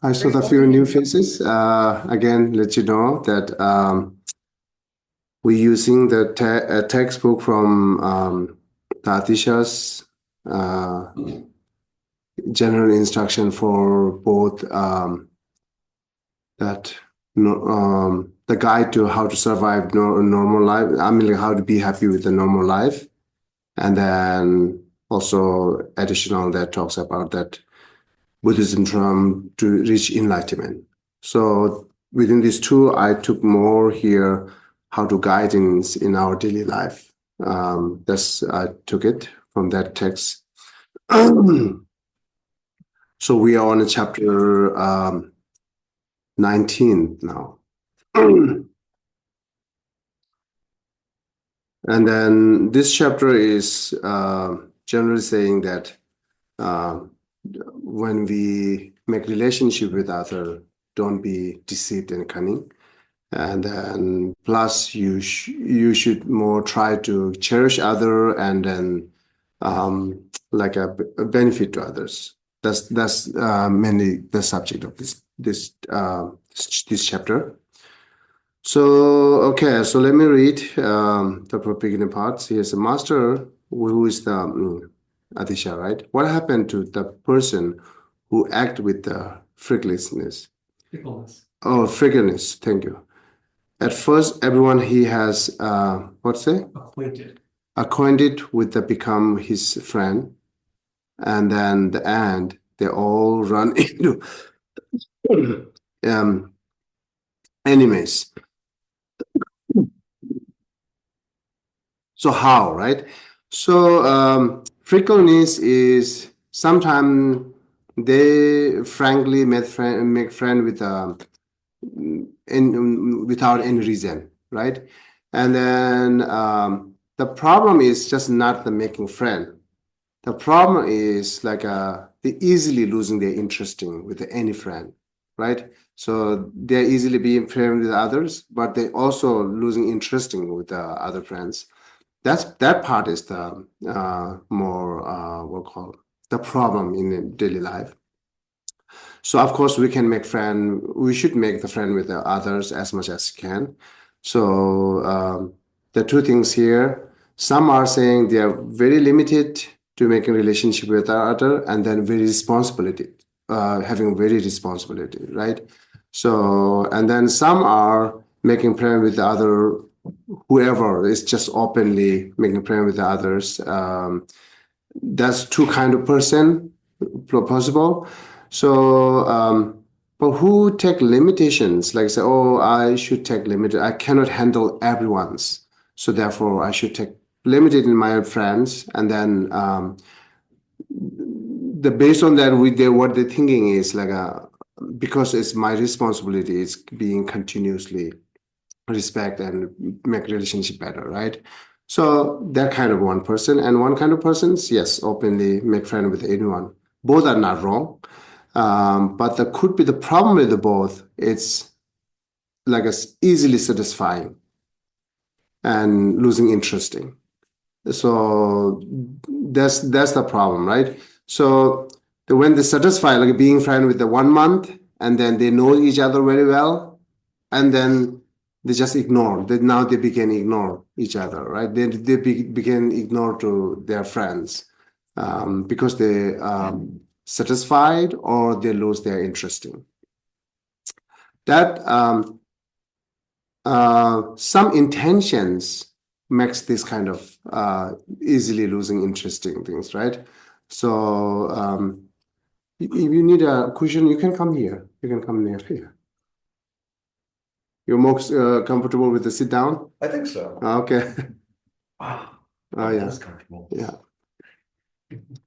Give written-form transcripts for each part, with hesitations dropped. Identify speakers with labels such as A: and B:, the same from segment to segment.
A: I saw the few new faces. Again, let you know that we're using the textbook from the Atisha's general instruction for both the guide to how to survive normal life. I mean, like how to be happy with the normal life, and then also additional that talks about that Buddhism to reach enlightenment. So within these two, I took more here how to guide in our daily life. I took it from that text. So we are on chapter 19 now. And then this chapter is generally saying that when we make relationship with other, don't be deceived and cunning. And then plus you should more try to cherish other and then like a benefit to others. That's mainly the subject of this chapter. So okay, so let me read the beginning parts. Here's a master who is the Adisha, right? What happened to the person who act with the fricklessness? Oh, frickleness. Thank you. At first, everyone he has what's it? Acquainted with the become his friend, and then the end they all run into enemies. So how, right? So fickleness is sometimes they frankly make friend with without any reason, right? And then the problem is just not the making friend. The problem is like they easily losing their interesting with any friend, right? So they're easily being friends with others, but they also losing interesting with other friends. That part is the more what call the problem in daily life. So of course we can make friend. We should make the friend with the others as much as can. So the two things here. Some are saying they are very limited to making relationship with the other, and then very responsibility, having very responsibility, right? So and then some are making friend with the other, whoever is just openly making friend with the others. That's two kind of person possible. So, but who take limitations? Like say, oh, I should take limited. I cannot handle everyone's, so therefore I should take limited in my friends. And then the based on that, what they're thinking is like because it's my responsibility. It's being continuously respect and make relationship better, right? So that kind of one person and one kind of persons, yes, openly make friend with anyone. Both are not wrong. But there could be the problem with the both. It's like it's easily satisfying and losing interesting. So that's the problem, right? So when they satisfy, like being friend with the 1 month, and then they know each other very well, and then they just ignore. Now they begin ignore each other, right? They begin ignore to their friends because they satisfied or they lose their interesting. That some intentions makes this kind of easily losing interesting things, right? So if you need a cushion, you can come here. You can come near here. You're most comfortable with the sit down?
B: I think so.
A: Okay.
B: Wow.
A: Oh yeah.
B: That's comfortable.
A: Yeah.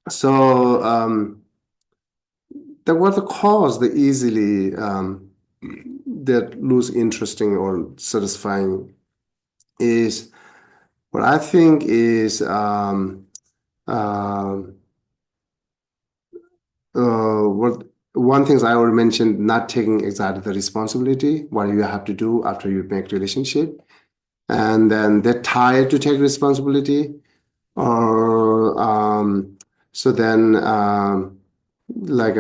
A: So what the cause the easily that lose interesting or satisfying is what I think is what one thing I already mentioned, not taking exactly the responsibility, what you have to do after you make relationship, and then they're tired to take responsibility, or so then like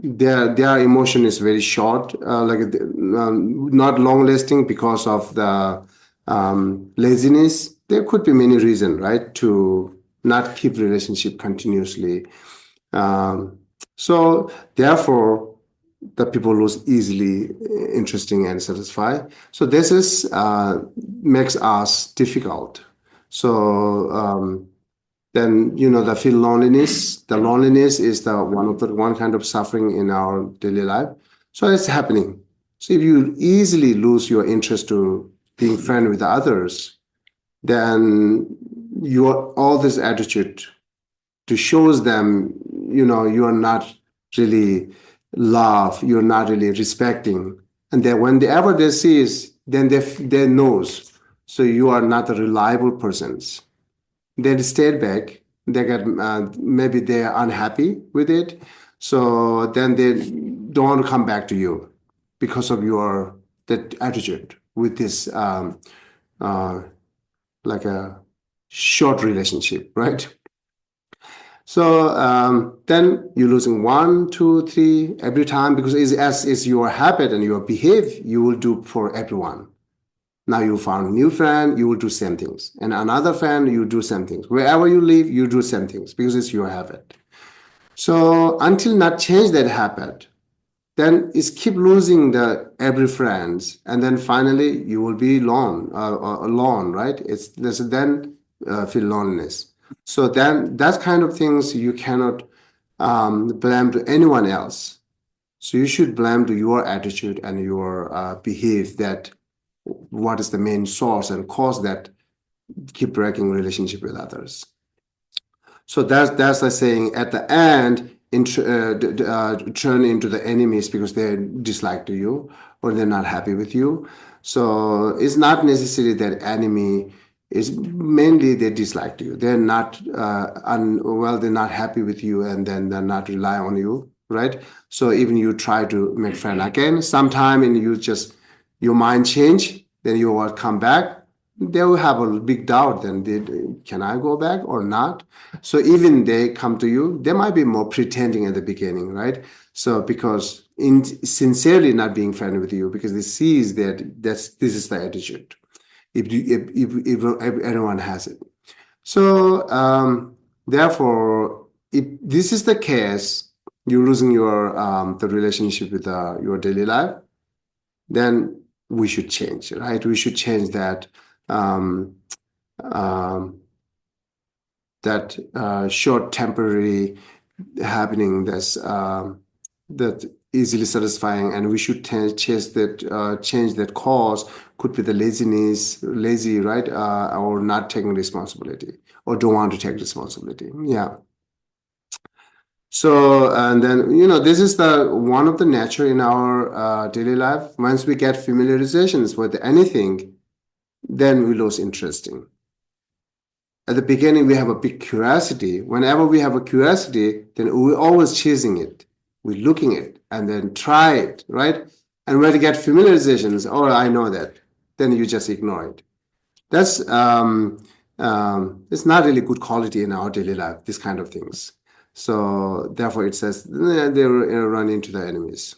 A: their emotion is very short, not long lasting because of the laziness. There could be many reasons, right, to not keep relationship continuously. So therefore, the people lose easily interesting and satisfied. So this is makes us difficult. So then the feel loneliness. The loneliness is the one kind of suffering in our daily life. So it's happening. So if you easily lose your interest to being friend with others, then your all this attitude to shows them, you are not really love, you're not really respecting, and then whenever they sees, then they knows. So you are not a reliable persons. They stay back. They get maybe they are unhappy with it, so then they don't want to come back to you because of your that attitude with this uh, like a short relationship, right? So then you're losing one, two, three every time because as is your habit and your behave, you will do for everyone. Now you found a new friend, you will do same things. And another friend, you do same things. Wherever you live, you do same things because it's your habit. So until not change that habit, then it's keep losing the every friends, and then finally you will be alone, right? It's this then feel loneliness. So then that kind of things you cannot blame to anyone else. So you should blame to your attitude and your behave that what is the main source and cause that keep breaking relationship with others. So that's the saying at the end turn into the enemies because they dislike to you or they're not happy with you. So it's not necessarily that enemy is mainly they dislike to you. They're not they're not happy with you and then they're not rely on you, right? So even you try to make friend again, sometime and you just your mind change, then you will come back. They will have a big doubt then can I go back or not? So even they come to you, they might be more pretending at the beginning, right? So because in sincerely not being friendly with you because they sees that this is the attitude. If anyone has it. So therefore, if this is the case, you're losing your the relationship with your daily life, then we should change, right? We should change that um, um, short temporary happening that easily satisfying, and we should change that cause could be the lazy, right, or not taking responsibility or don't want to take responsibility. Yeah. So and then this is the one of the nature in our daily life. Once we get familiarizations with anything, then we lose interesting. At the beginning, we have a big curiosity. Whenever we have a curiosity, then we're always chasing it. We're looking at it and then try it, right? And when you get familiarizations, oh, I know that, then you just ignore it. That's it's not really good quality in our daily life, these kind of things. So therefore, it says they run into the enemies.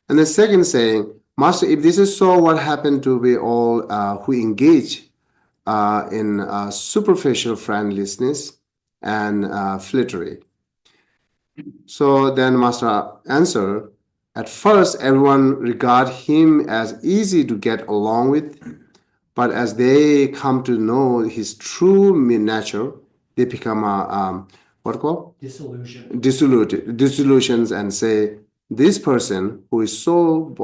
A: And the second saying, Master, if this is so, what happened to we all who engage in superficial friendlessness and flattery? So then Master answer, at first everyone regard him as easy to get along with, but as they come to know his true nature, they become what called disillusions and say this person who is so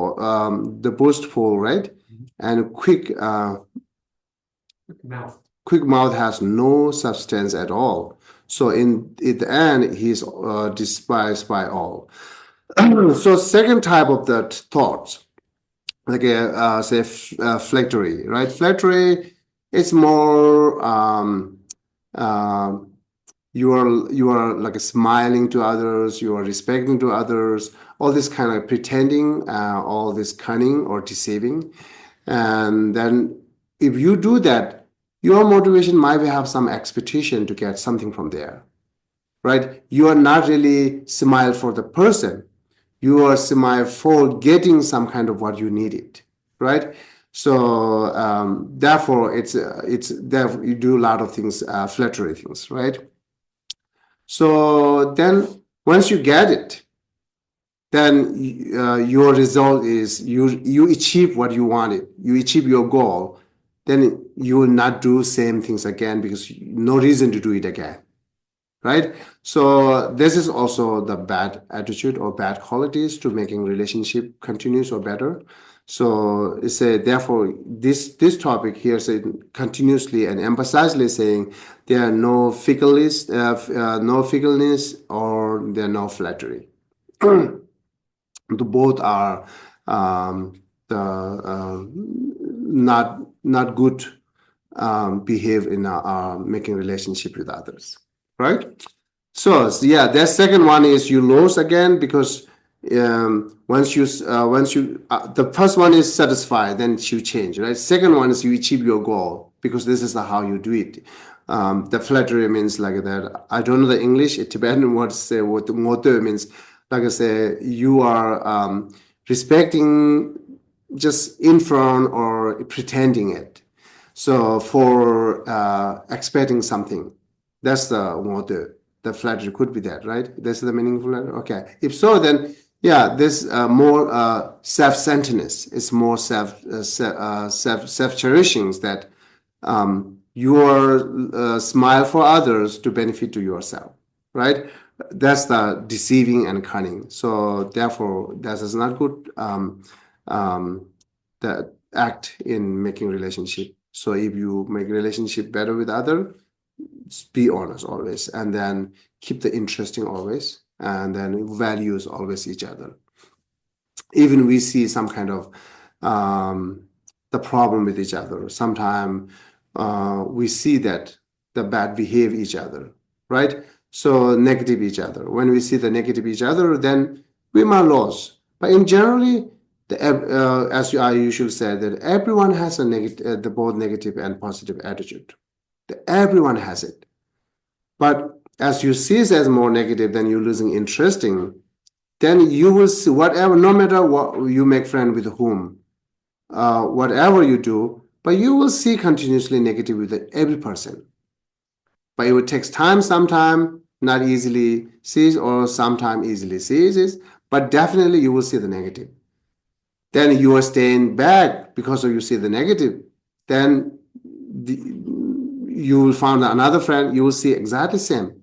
A: the boastful, right, and quick mouth has no substance at all. So in the end, he's despised by all. So second type of that thoughts, like say flattery, right? Flattery, it's more you are like smiling to others, you are respecting to others, all this kind of pretending, all this cunning or deceiving, and then if you do that, your motivation might have some expectation to get something from there, right? You are not really smile for the person. you are forgetting some kind of what you needed, right? So therefore, it's therefore you do a lot of things, flattery things, right? So then once you get it, then your result is you achieve what you wanted, you achieve your goal, then you will not do same things again because no reason to do it again, right? So this is also the bad attitude or bad qualities to making relationship continuous or better. So it's a therefore this topic here said continuously and emphasizedly saying there are no fickleness, or there are no flattery. The both are the not good behave in making relationship with others, right? So yeah, the second one is you lose again because once you the first one is satisfied, then you change, right? Second one is you achieve your goal because this is how you do it. The flattery means like that. I don't know the English, Tibetan words what moto means. Like I say, you are respecting just in front or pretending it. So for expecting something, that's the motive. The flattery could be that, right? That's the meaningful flattery. Okay. If so, then yeah, there's more self-centeredness. It's more self-cherishing that your smile for others to benefit to yourself, right? That's the deceiving and cunning. So therefore, that is not good. The act in making relationship. So if you make relationship better with other, be honest always, and then keep the interesting always, and then values always each other. Even we see some kind of the problem with each other. Sometimes we see that the bad behave each other, right? So negative each other. When we see the negative each other, then we might lose. But in generally, as I usually say, that everyone has a negative, the both negative and positive attitude. Everyone has it. But as you see it as more negative, then you're losing interesting. Then you will see whatever, no matter what you make friend with whom, whatever you do, but you will see continuously negative with every person. But it would take time, sometime, not easily sees, or sometime easily sees it, but definitely you will see the negative. Then you are staying back because of you see the negative. Then you will find another friend, you will see exactly the same,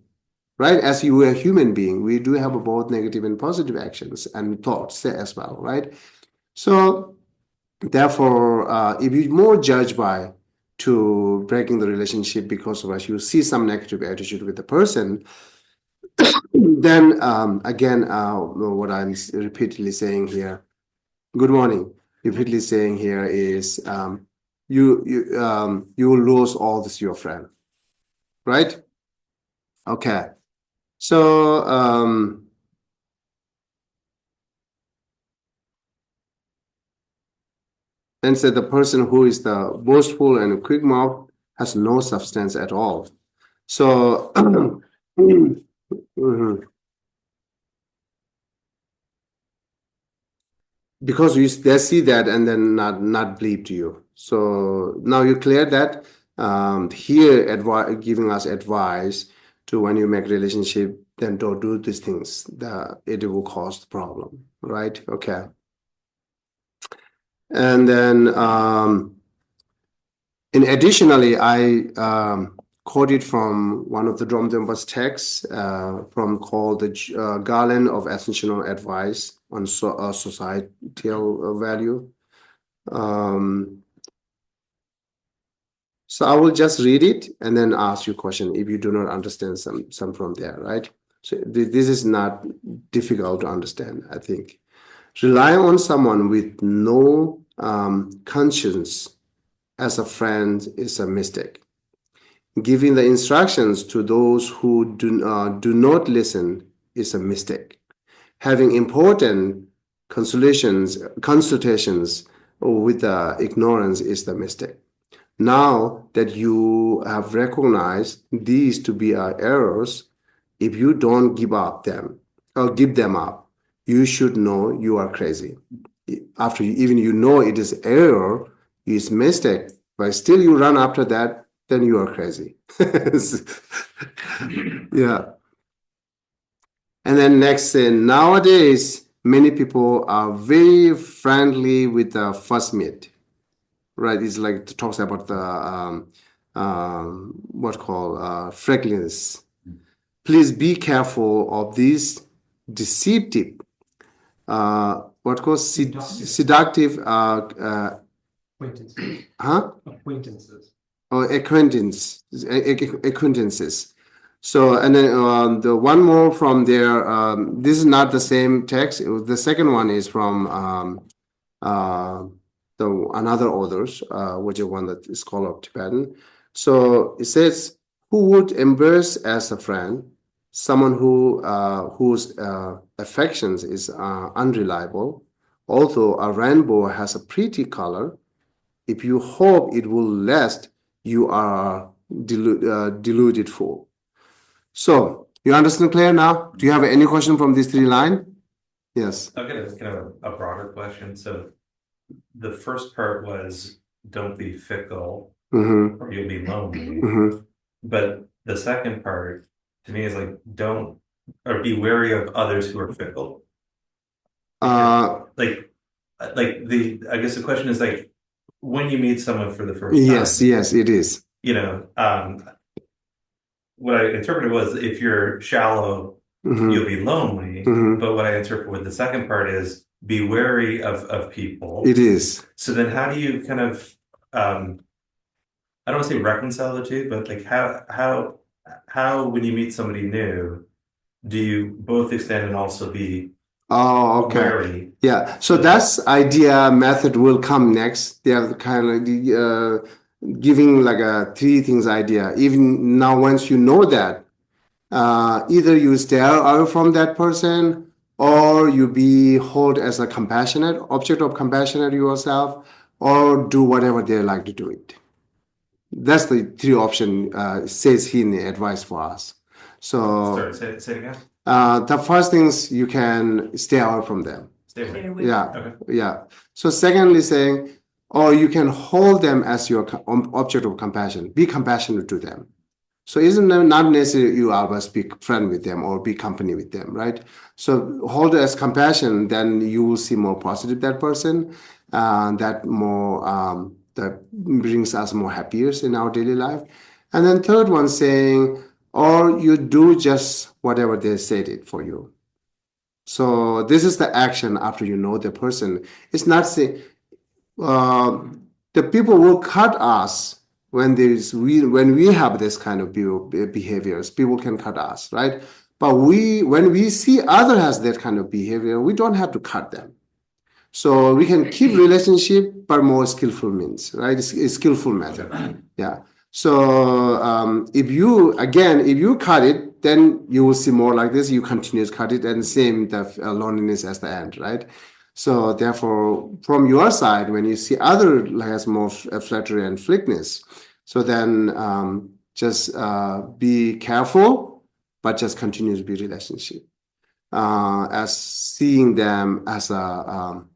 A: right? As you are a human being, we do have both negative and positive actions and thoughts as well, right? So therefore, if you're more judged by to breaking the relationship because of us, you see some negative attitude with the person, then again, what I'm repeatedly saying here, good morning, repeatedly saying here is you will lose all this your friend, right? Okay. So and said the person who is the boastful and quick mouth has no substance at all. So because they see that and then not believe to you. So now you clear that. Here giving us advice to when you make relationship, then don't do these things. It will cause the problem, right? Okay. And then in additionally, I quoted from one of the Dromdenpa's texts from called the Garland of Essential Advice on Societal Value. So I will just read it and then ask you a question if you do not understand some from there, right? So this is not difficult to understand, I think. Relying on someone with no conscience as a friend is a mistake. Giving the instructions to those who do not listen is a mistake. Having important consultations with ignorance is the mistake. Now that you have recognized these to be our errors, if you don't give them up, you should know you are crazy. After even you know it is error, it's mistake, but still you run after that, then you are crazy. Yeah. And then next, nowadays, many people are very friendly with the first meet, right? It's like it talks about the what called fragrance. Please be careful of these deceptive, what called seductive,
B: Acquaintances.
A: huh?
B: Acquaintances.
A: Or acquaintances. So, and then the one more from there, this is not the same text. The second one is from uh, the another authors, which is one that is called of Tibetan. So it says, who would embrace as a friend someone whose affections is unreliable, although a rainbow has a pretty color. If you hope it will last, you are deluded fool. So you understand clear now? Do you have any question from these three lines? Yes.
C: I've got kind of a broader question. So the first part was don't be fickle or you'll be lonely. But the second part to me is like don't or be wary of others who are fickle. Like I guess the question is like when you meet someone for the first time.
A: Yes, it is.
C: You know, what I interpreted was if you're shallow, you'll be lonely. But what I interpret with the second part is be wary of people.
A: It is.
C: So then how do you kind of I don't want to say reconcile the two, but like how when you meet somebody new, do you both extend and also be wary?
A: Yeah. So that's idea method will come next. They are kind of giving like a three things idea. Even now, once you know that, either you stay away from that person or you be hold as a compassionate object of compassionate yourself or do whatever they like to do it. That's the three option says he in the advice for us. So
C: Sorry, say it again.
A: the first things you can stay away from them.
C: Stay away.
A: Yeah.
C: Okay.
A: Yeah. So secondly saying, or you can hold them as your object of compassion. Be compassionate to them. So isn't it not necessarily you always be friend with them or be company with them, right? So hold it as compassion, then you will see more positive that person, that more that brings us more happiest in our daily life. And then third one saying, or you do just whatever they said it for you. So this is the action after you know the person. It's not saying the people will cut us when when we have this kind of behaviors. People can cut us, right? But when we see other has that kind of behavior, we don't have to cut them. So we can keep relationship, but more skillful means, right? It's a skillful method. Yeah. So if you cut it, then you will see more like this. You continue to cut it, and same the loneliness as the end, right? So therefore, from your side, when you see other has more flattery and flickness, so then just be careful, but just continue to be relationship, as seeing them as a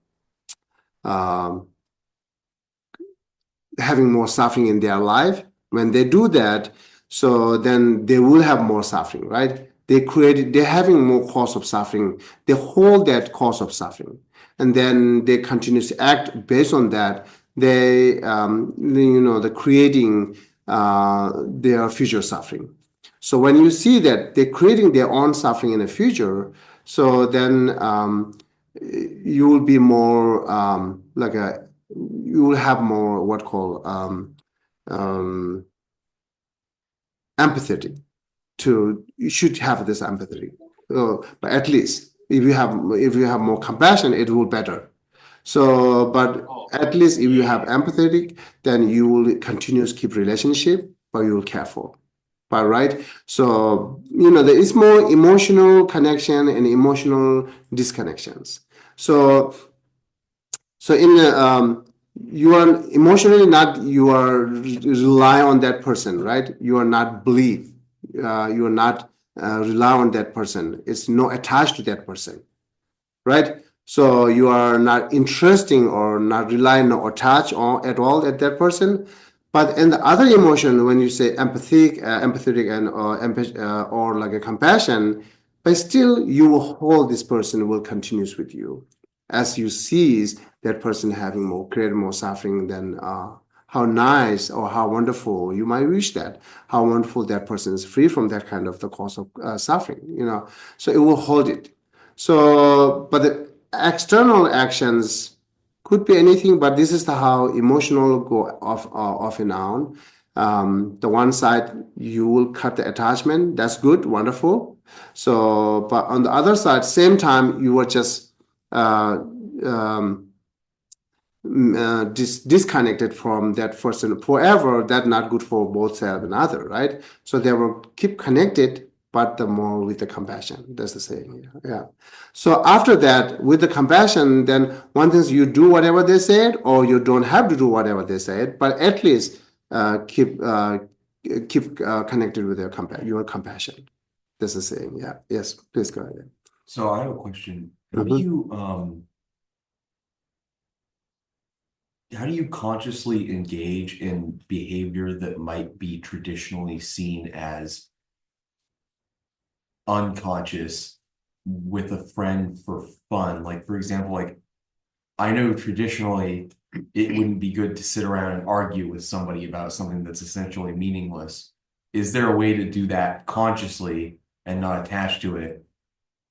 A: having more suffering in their life. When they do that, so then they will have more suffering, right? They're having more cause of suffering. They hold that cause of suffering, and then they continue to act based on that. They're creating their future suffering. So when you see that they're creating their own suffering in the future, so then you will be more you will have more what called empathetic. You should have this empathy. But at least if you have more compassion, it will better. So, but at least if you have empathetic, then you will continue to keep relationship, but you will careful. But right, so there is more emotional connection and emotional disconnections. So in you are emotionally not you are rely on that person, right? You are not believe, you are not rely on that person. It's no attached to that person. right? So you are not interesting or not relying or attached on at all at that person. But in the other emotion, when you say empathetic and or like a compassion, but still you will hold this person will continues with you as you sees that person having more create more suffering than how nice or how wonderful you might wish that how wonderful that person is free from that kind of the cause of suffering, so it will hold it. So but the external actions could be anything, but this is the how emotional go off and on. The one side you will cut the attachment, that's good, wonderful. So but on the other side same time you were just uh, um, disconnected from that person forever. That's not good for both side and other, right? So they will keep connected, but the more with the compassion. That's the saying. Yeah. So after that, with the compassion, then one thing is you do whatever they said, or you don't have to do whatever they said, but at least keep connected with your compassion. That's the saying. Yeah. Yes. Please go ahead.
B: So I have a question. How do you consciously engage in behavior that might be traditionally seen as unconscious with a friend for fun? Like, for example, like I know traditionally it wouldn't be good to sit around and argue with somebody about something that's essentially meaningless. Is there a way to do that consciously and not attached to it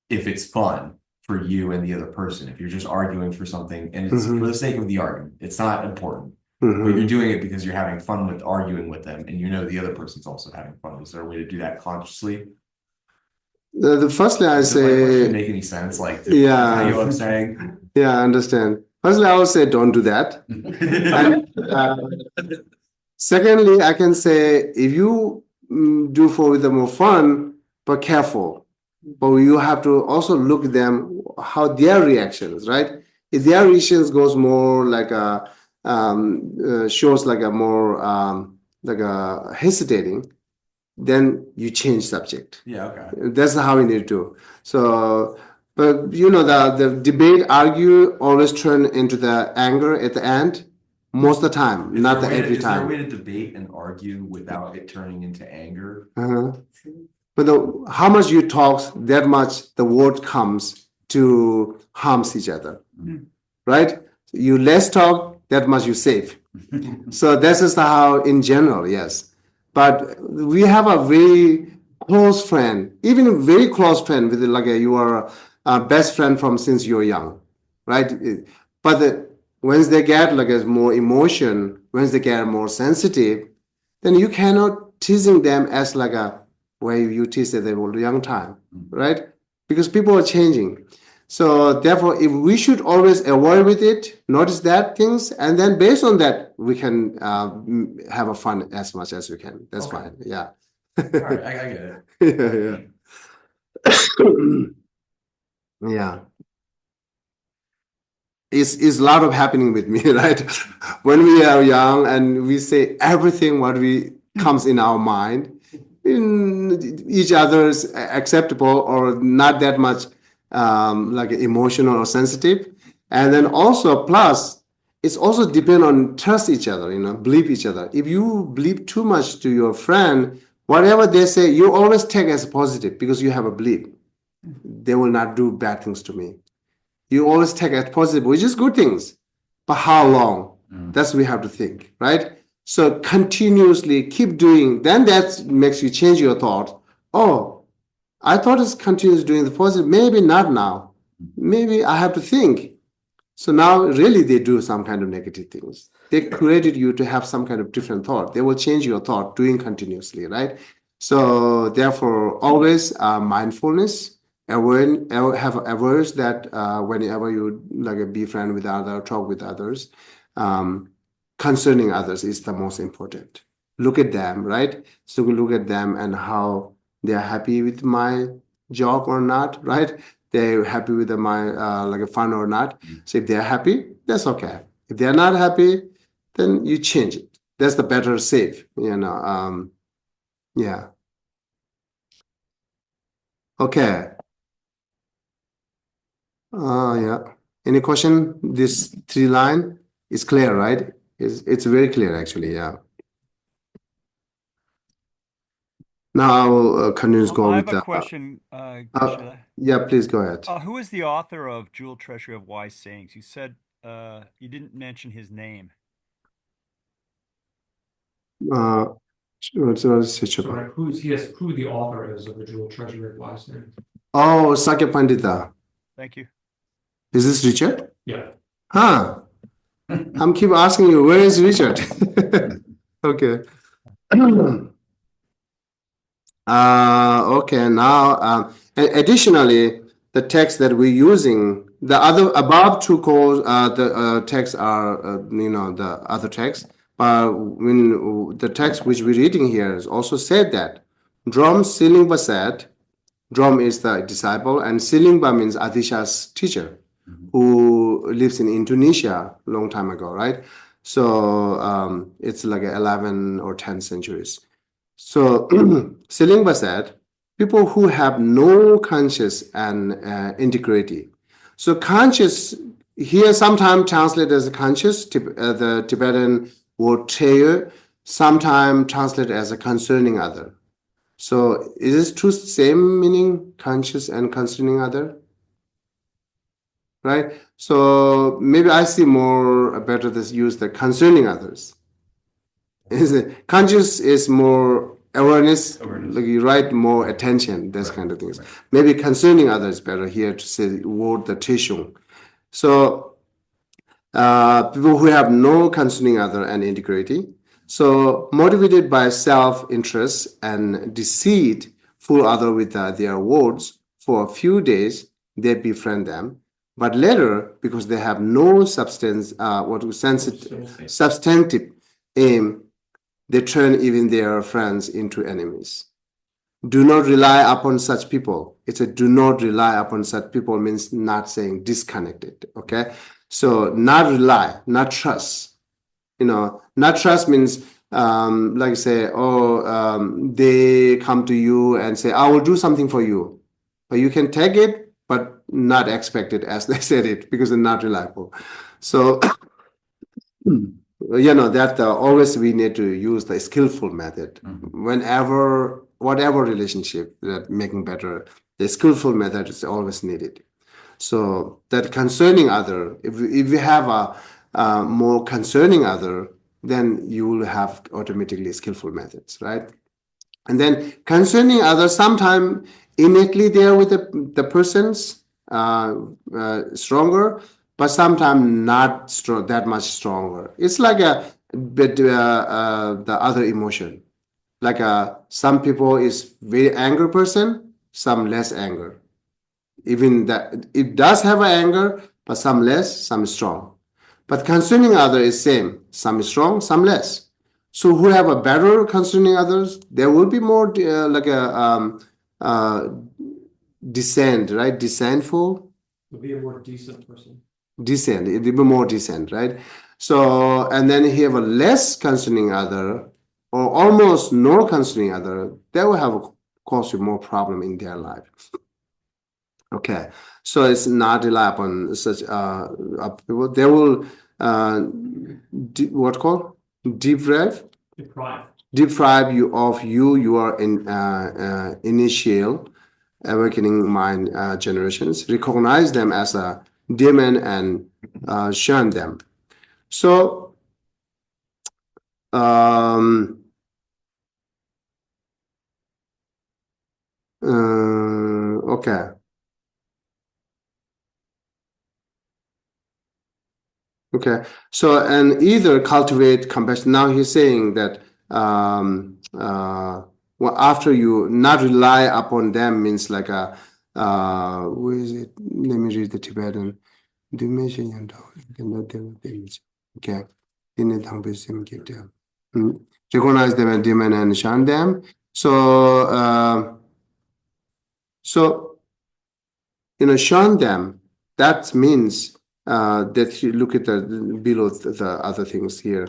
B: if it's fun for you and the other person? If you're just arguing for something and it's for the sake of the argument, it's not important, but you're doing it because you're having fun with arguing with them and you know the other person's also having fun. Is there a way to do that consciously?
A: The firstly, I
B: Does my
A: say,
B: question make any sense? Like,
A: yeah,
B: you know what I'm saying?
A: Yeah, I understand. Firstly, I would say don't do that. And secondly, I can say if you do for with the more fun, but careful. But you have to also look at them how their reactions, right? If their reactions goes more like a shows like a more like a hesitating, then you change subject.
B: Yeah, okay.
A: That's how we need to do. So, but the debate, argue always turn into the anger at the end, most of the time, not the every
B: Is there a
A: time.
B: way to debate and argue without it turning into anger?
A: But how much you talk, that much the word comes to harms each other, right? You less talk, that much you save. So this is how in general, yes. But we have a very close friend, even a very close friend with like you are a best friend from since you're young, right? But once they get like a more emotion, once they get more sensitive, then you cannot teasing them as like a way you tease at a young time, right? Because people are changing. So therefore, if we should always avoid with it, notice that things, and then based on that, we can have a fun as much as we can. That's
B: Okay.
A: fine. Yeah.
B: All right, I get it.
A: Yeah. Yeah. It's a lot of happening with me, right? When we are young and we say everything what we comes in our mind, in each other's acceptable or not that much like emotional or sensitive. And then also plus it's also depend on trust each other, believe each other. If you believe too much to your friend, whatever they say, you always take as positive because you have a belief. They will not do bad things to me. You always take as positive, which is good things. But how long? That's what we have to think, right? So continuously keep doing, then that makes you change your thought. Oh, I thought it's continuous doing the positive. Maybe not now. Maybe I have to think. So now really they do some kind of negative things. They created you to have some kind of different thought. They will change your thought doing continuously, right? So therefore, always mindfulness, have awareness that whenever you like be friend with other, talk with others, concerning others is the most important. Look at them, right? So we look at them and how they are happy with my job or not, right? They're happy with my like a fun or not. So if they're happy, that's okay. If they're not happy, then you change it. That's the better safe, yeah. Okay. Yeah. Any question? This 3 line is clear, right? It's very clear actually, yeah. Now I will continue to go
D: I
A: with
D: have a
A: the
D: question, Geshe.
A: yeah, please go ahead.
D: Who is the author of Jewel Treasury of Wise Sayings? You said you didn't mention his name.
A: Who
E: the author is of the Jewel Treasury of Wise Sayings.
A: Oh, Sakya Pandita.
D: Thank you.
A: Is this Richard?
E: Yeah.
A: Huh. I'm keep asking you, where is Richard? Okay. Okay, now additionally, the text that we're using, the other above two calls, the texts are the other text. But when the text which we're reading here is also said that Drom Silingba said, Drom is the disciple, and Silingba means Adisha's teacher, who lives in Indonesia a long time ago, right? So it's like 11 or 10 centuries. So Silingba said, people who have no conscious and integrity. So conscious here sometimes translated as conscious, the Tibetan word teyo, sometimes translated as a concerning other. So is this true same meaning, conscious and concerning other? Right? So maybe I see more better this use the concerning others. Is it conscious is more awareness, like you write more attention, those kind of things. Maybe concerning others better here to say word the tishung. So people who have no concerning other and integrity, so motivated by self-interest and deceit, fool other with their words for a few days, they befriend them. But later, because they have no substance, substantive aim, they turn even their friends into enemies. Do not rely upon such people. It's a do not rely upon such people means not saying disconnected. Okay. So not rely, not trust. Not trust means like say, they come to you and say, I will do something for you. But you can take it, but not expect it as they said it because they're not reliable. So that always we need to use the skillful method whenever whatever relationship that making better, the skillful method is always needed. So that concerning other, if you have a more concerning other, then you will have automatically skillful methods, right? And then concerning others, sometimes innately there with the persons stronger, but sometimes not that much stronger. It's like a bit the other emotion. Like some people is very angry person, some less anger. Even that it does have an anger, but some less, some strong. But concerning other is same. Some is strong, some less. So who have a better concerning others, there will be more like a descent, right? Descentful.
E: Will be a more decent person.
A: Decent, it will be more decent, right? So, and then you have a less concerning other or almost no concerning other, they will have cause you more problem in their life. Okay, so it's not rely upon such people. They will what called deprive you of your initial awakening mind generations. Recognize them as a demon and shun them. So okay. Okay, so and either cultivate compassion. Now he's saying that well, after you not rely upon them means like a where is it? Let me read the Tibetan. Okay. Recognize them and demon and shun them. So shun them. That means that you look at the below the other things here.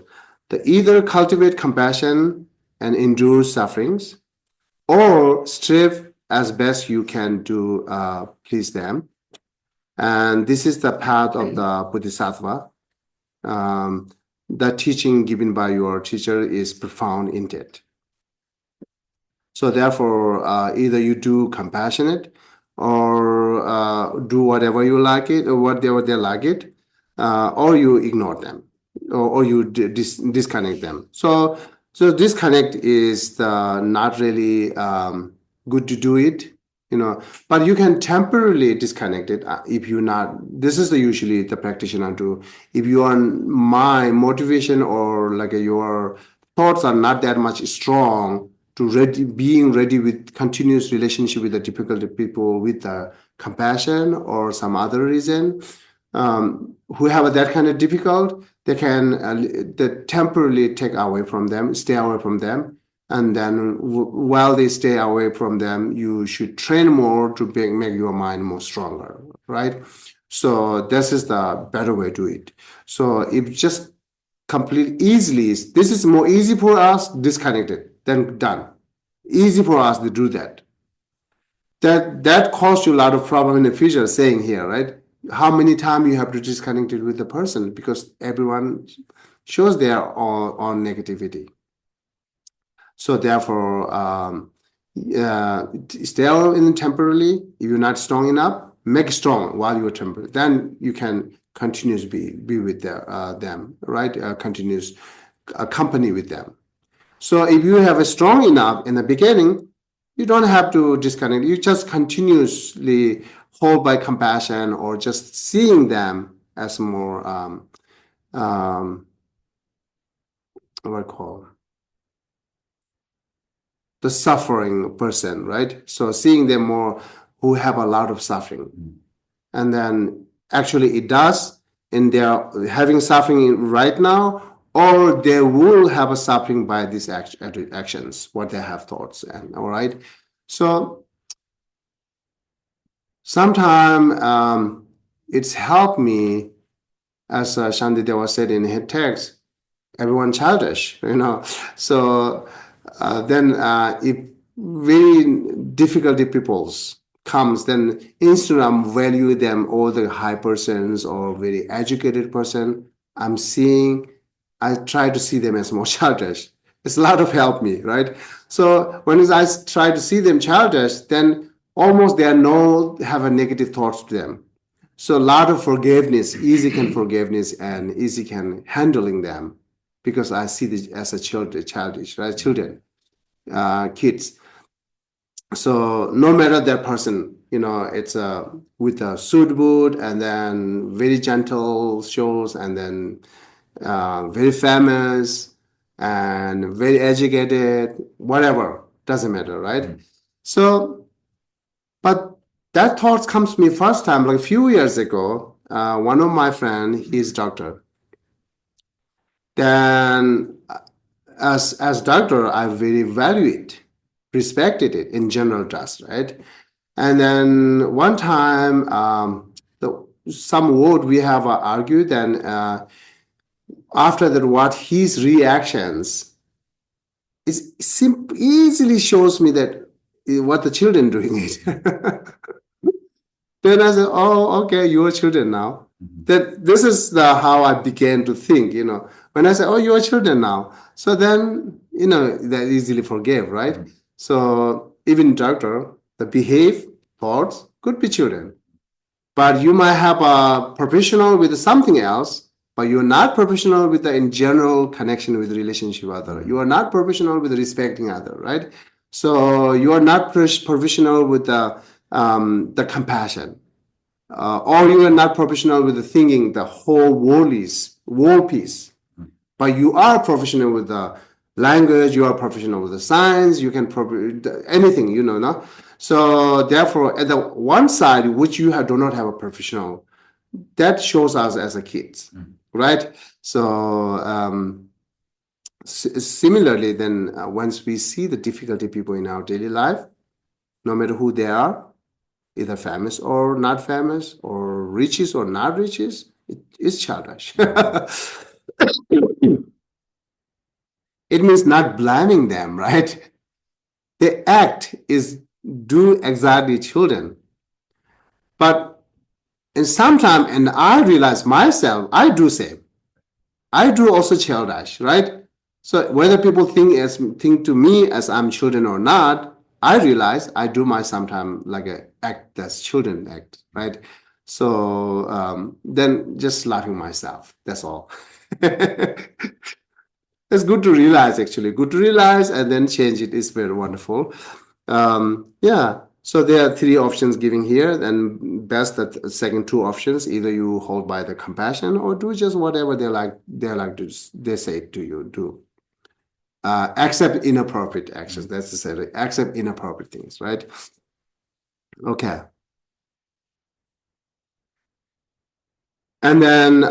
A: The either cultivate compassion and endure sufferings, or strive as best you can to please them. And this is the path of the Bodhisattva. The teaching given by your teacher is profound intent. So therefore, either you do compassionate or do whatever you like it or whatever they like it, or you ignore them or you disconnect them. So disconnect is not really good to do it, but you can temporarily disconnect it if you not. This is usually the practitioner do. If your mind motivation or like your thoughts are not that much strong to being ready with continuous relationship with the difficult people with compassion or some other reason, who have that kind of difficult, they can they temporarily take away from them, stay away from them. And then while they stay away from them, you should train more to make your mind more stronger, right? So this is the better way to do it. So if just complete easily, this is more easy for us, disconnected, then done. Easy for us to do that. That caused you a lot of problem in the future, saying here, right? How many times you have to disconnect it with the person because everyone shows their on negativity. So therefore, stay in temporarily. If you're not strong enough, make strong while you're temporary. Then you can continuously be with them, right? Continuous accompany with them. So if you have a strong enough in the beginning, you don't have to disconnect. You just continuously hold by compassion or just seeing them as more what I call the suffering person, right? So seeing them more who have a lot of suffering. And then actually it does, and they're having suffering right now, or they will have a suffering by these actions, what they have thoughts, and all right. So sometimes it's helped me, as Shantideva said in his text, everyone childish, So then if very difficulty peoples comes, then instead of value them all the high persons or very educated person, I try to see them as more childish. It's a lot of help me, right? So when I try to see them childish, then almost they have a negative thoughts to them. So a lot of forgiveness, easy can forgiveness and easy can handling them, because I see this as a childish, right? Children, kids. So no matter that person, it's with a suit boot and then very gentle shows and then very famous and very educated, whatever, doesn't matter, right? So, but that thought comes to me first time, like a few years ago. One of my friends, he's doctor. Then as doctor, I very value it, respected it in general trust, right? And then one time, some word we have argued, and after that, what his reactions is easily shows me that what the children doing is. Then I said, "Oh, okay, you're children now." That this is how I began to think. When I say, "Oh, you're children now," so then that easily forgive, right? So even doctor, the behave thoughts could be children, but you might have a professional with something else, but you're not professional with the in general connection with relationship other. You are not professional with respecting other, right? So you are not professional with the compassion, or you are not professional with the thinking the whole world peace. But you are professional with the language, you are professional with the science, you can anything, no? So therefore, at the one side, which you do not have a professional, that shows us as a kids, right? So similarly, then once we see the difficulty people in our daily life, no matter who they are, either famous or not famous, or riches or not riches, it is childish. It means not blaming them, right? The act is do exactly children. But And sometimes, and I realize myself, I do same. I do also childish, right? So whether people think to me as I'm children or not, I realize I do my sometimes like a act as children act, right? So then just laughing myself. That's all. It's good to realize, actually. Good to realize and then change it is very wonderful. Yeah. So there are three options giving here, and best that second two options. Either you hold by the compassion or do just whatever they like to they say to you do. Accept inappropriate actions. That's the say. Accept inappropriate things, right? Okay. And then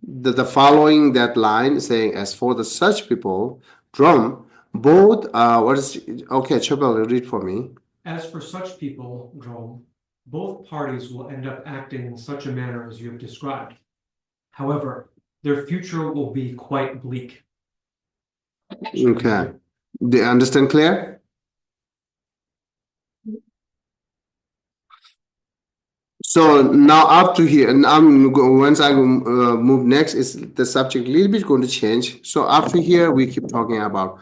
A: the following that line saying, as for the such people, drum, both what is okay, Chopel, read for me.
E: As for such people, Drome, both parties will end up acting in such a manner as you have described. However, their future will be quite bleak.
A: Okay. Do you understand, Claire? So now up to here, and once I move next, is the subject a little bit going to change. So after here, we keep talking about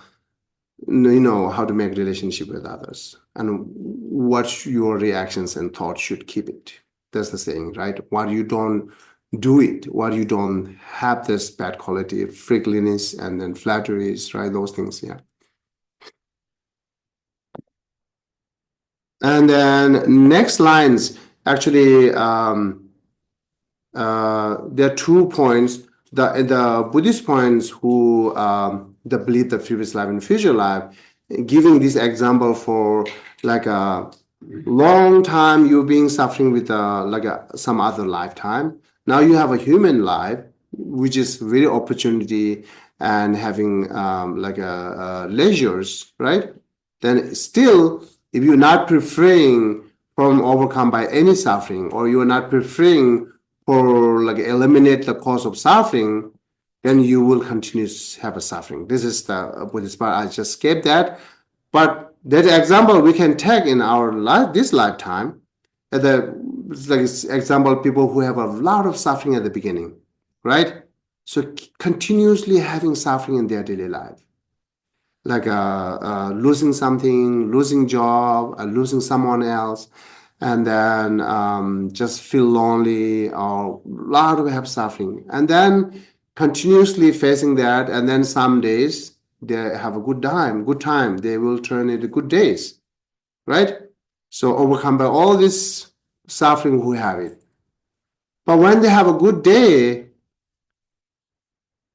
A: how to make relationship with others and what your reactions and thoughts should keep it. That's the saying, right? What you don't do it, what you don't have this bad quality, friendliness and then flatteries, right? Those things, yeah. And then next lines, actually, there are 2 points. The Buddhist points who the believe the previous life and future life, giving this example for like a long time you've been suffering with some other lifetime. Now you have a human life, which is really opportunity and having leisures, right? Then still, if you're not preferring from overcome by any suffering, or you're not preferring for eliminate the cause of suffering, then you will continue to have a suffering. This is the Buddhist part. I just gave that, but that example we can take in our life, this lifetime. Example, people who have a lot of suffering at the beginning, right? So continuously having suffering in their daily life, like losing something, losing job, losing someone else, and then just feel lonely or a lot of have suffering, and then continuously facing that, and then some days they have a good time, they will turn into good days, right? So overcome by all this suffering who have it. But when they have a good day,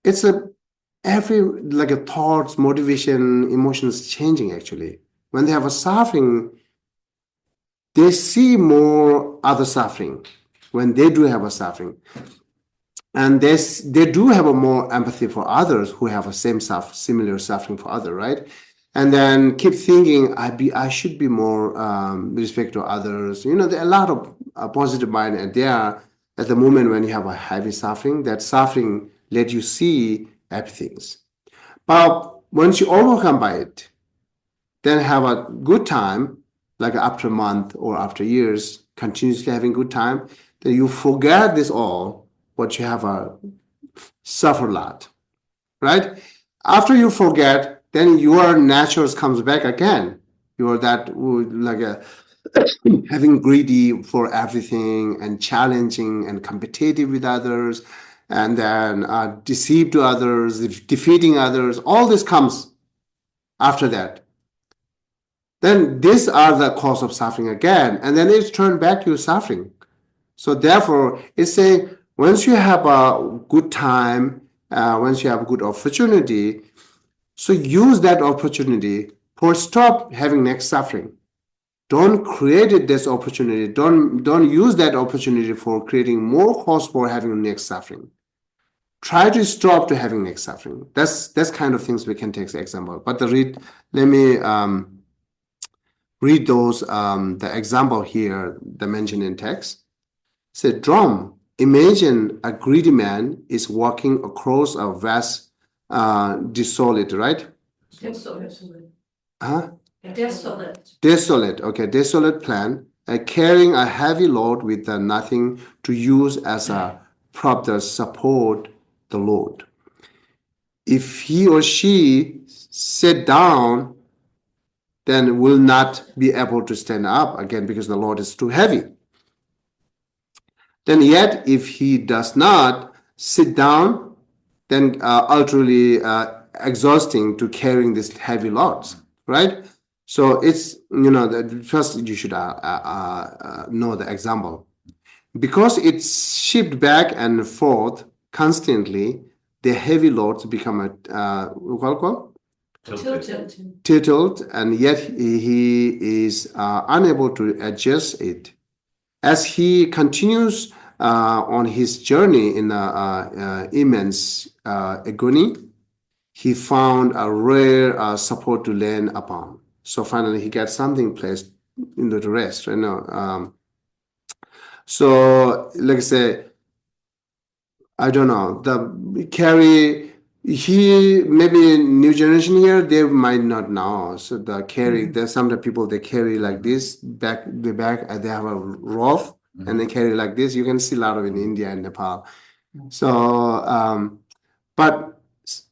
A: it's every thoughts, motivation, emotions changing actually. When they have a suffering, they see more other suffering when they do have a suffering. And they do have a more empathy for others who have a similar suffering for others, right? And then keep thinking, I should be more respect to others. There are a lot of positive mind, and there at the moment when you have a heavy suffering, that suffering let you see happy things. But once you overcome by it, then have a good time, like after a month or after years, continuously having good time, then you forget this all, what you have suffered a lot, right? After you forget, then your naturals comes back again. You are that having greedy for everything and challenging and competitive with others, and then deceive to others, defeating others. All this comes after that. Then these are the cause of suffering again, and then it's turned back to suffering. So therefore, it's saying once you have a good time, once you have a good opportunity, so use that opportunity for stop having next suffering. Don't create this opportunity. Don't use that opportunity for creating more cause for having next suffering. Try to stop to having next suffering. That's kind of things we can take as example. But let me read those the example here, the mentioned in text. Say, drum. Imagine a greedy man is walking across a vast, desolate, right?
F: Desolate.
A: Huh?
F: Desolate.
A: Desolate. Okay, desolate plain. carrying a heavy load with nothing to use as a prop to support the load. If he or she sit down, then will not be able to stand up again because the load is too heavy. Then yet, if he does not sit down, then utterly exhausting to carrying these heavy loads, right? So it's, first you should know the example. Because it's shipped back and forth constantly, the heavy loads become tilted, and yet he is unable to adjust it. As he continues on his journey in immense agony, he found a rare support to land upon. So finally, he got something placed into the rest. So, like I say, I don't know. The carry, maybe new generation here, they might not know. So the carry, there's some people they carry like this back, they have a rope and they carry like this. You can see a lot of in India and Nepal. So, but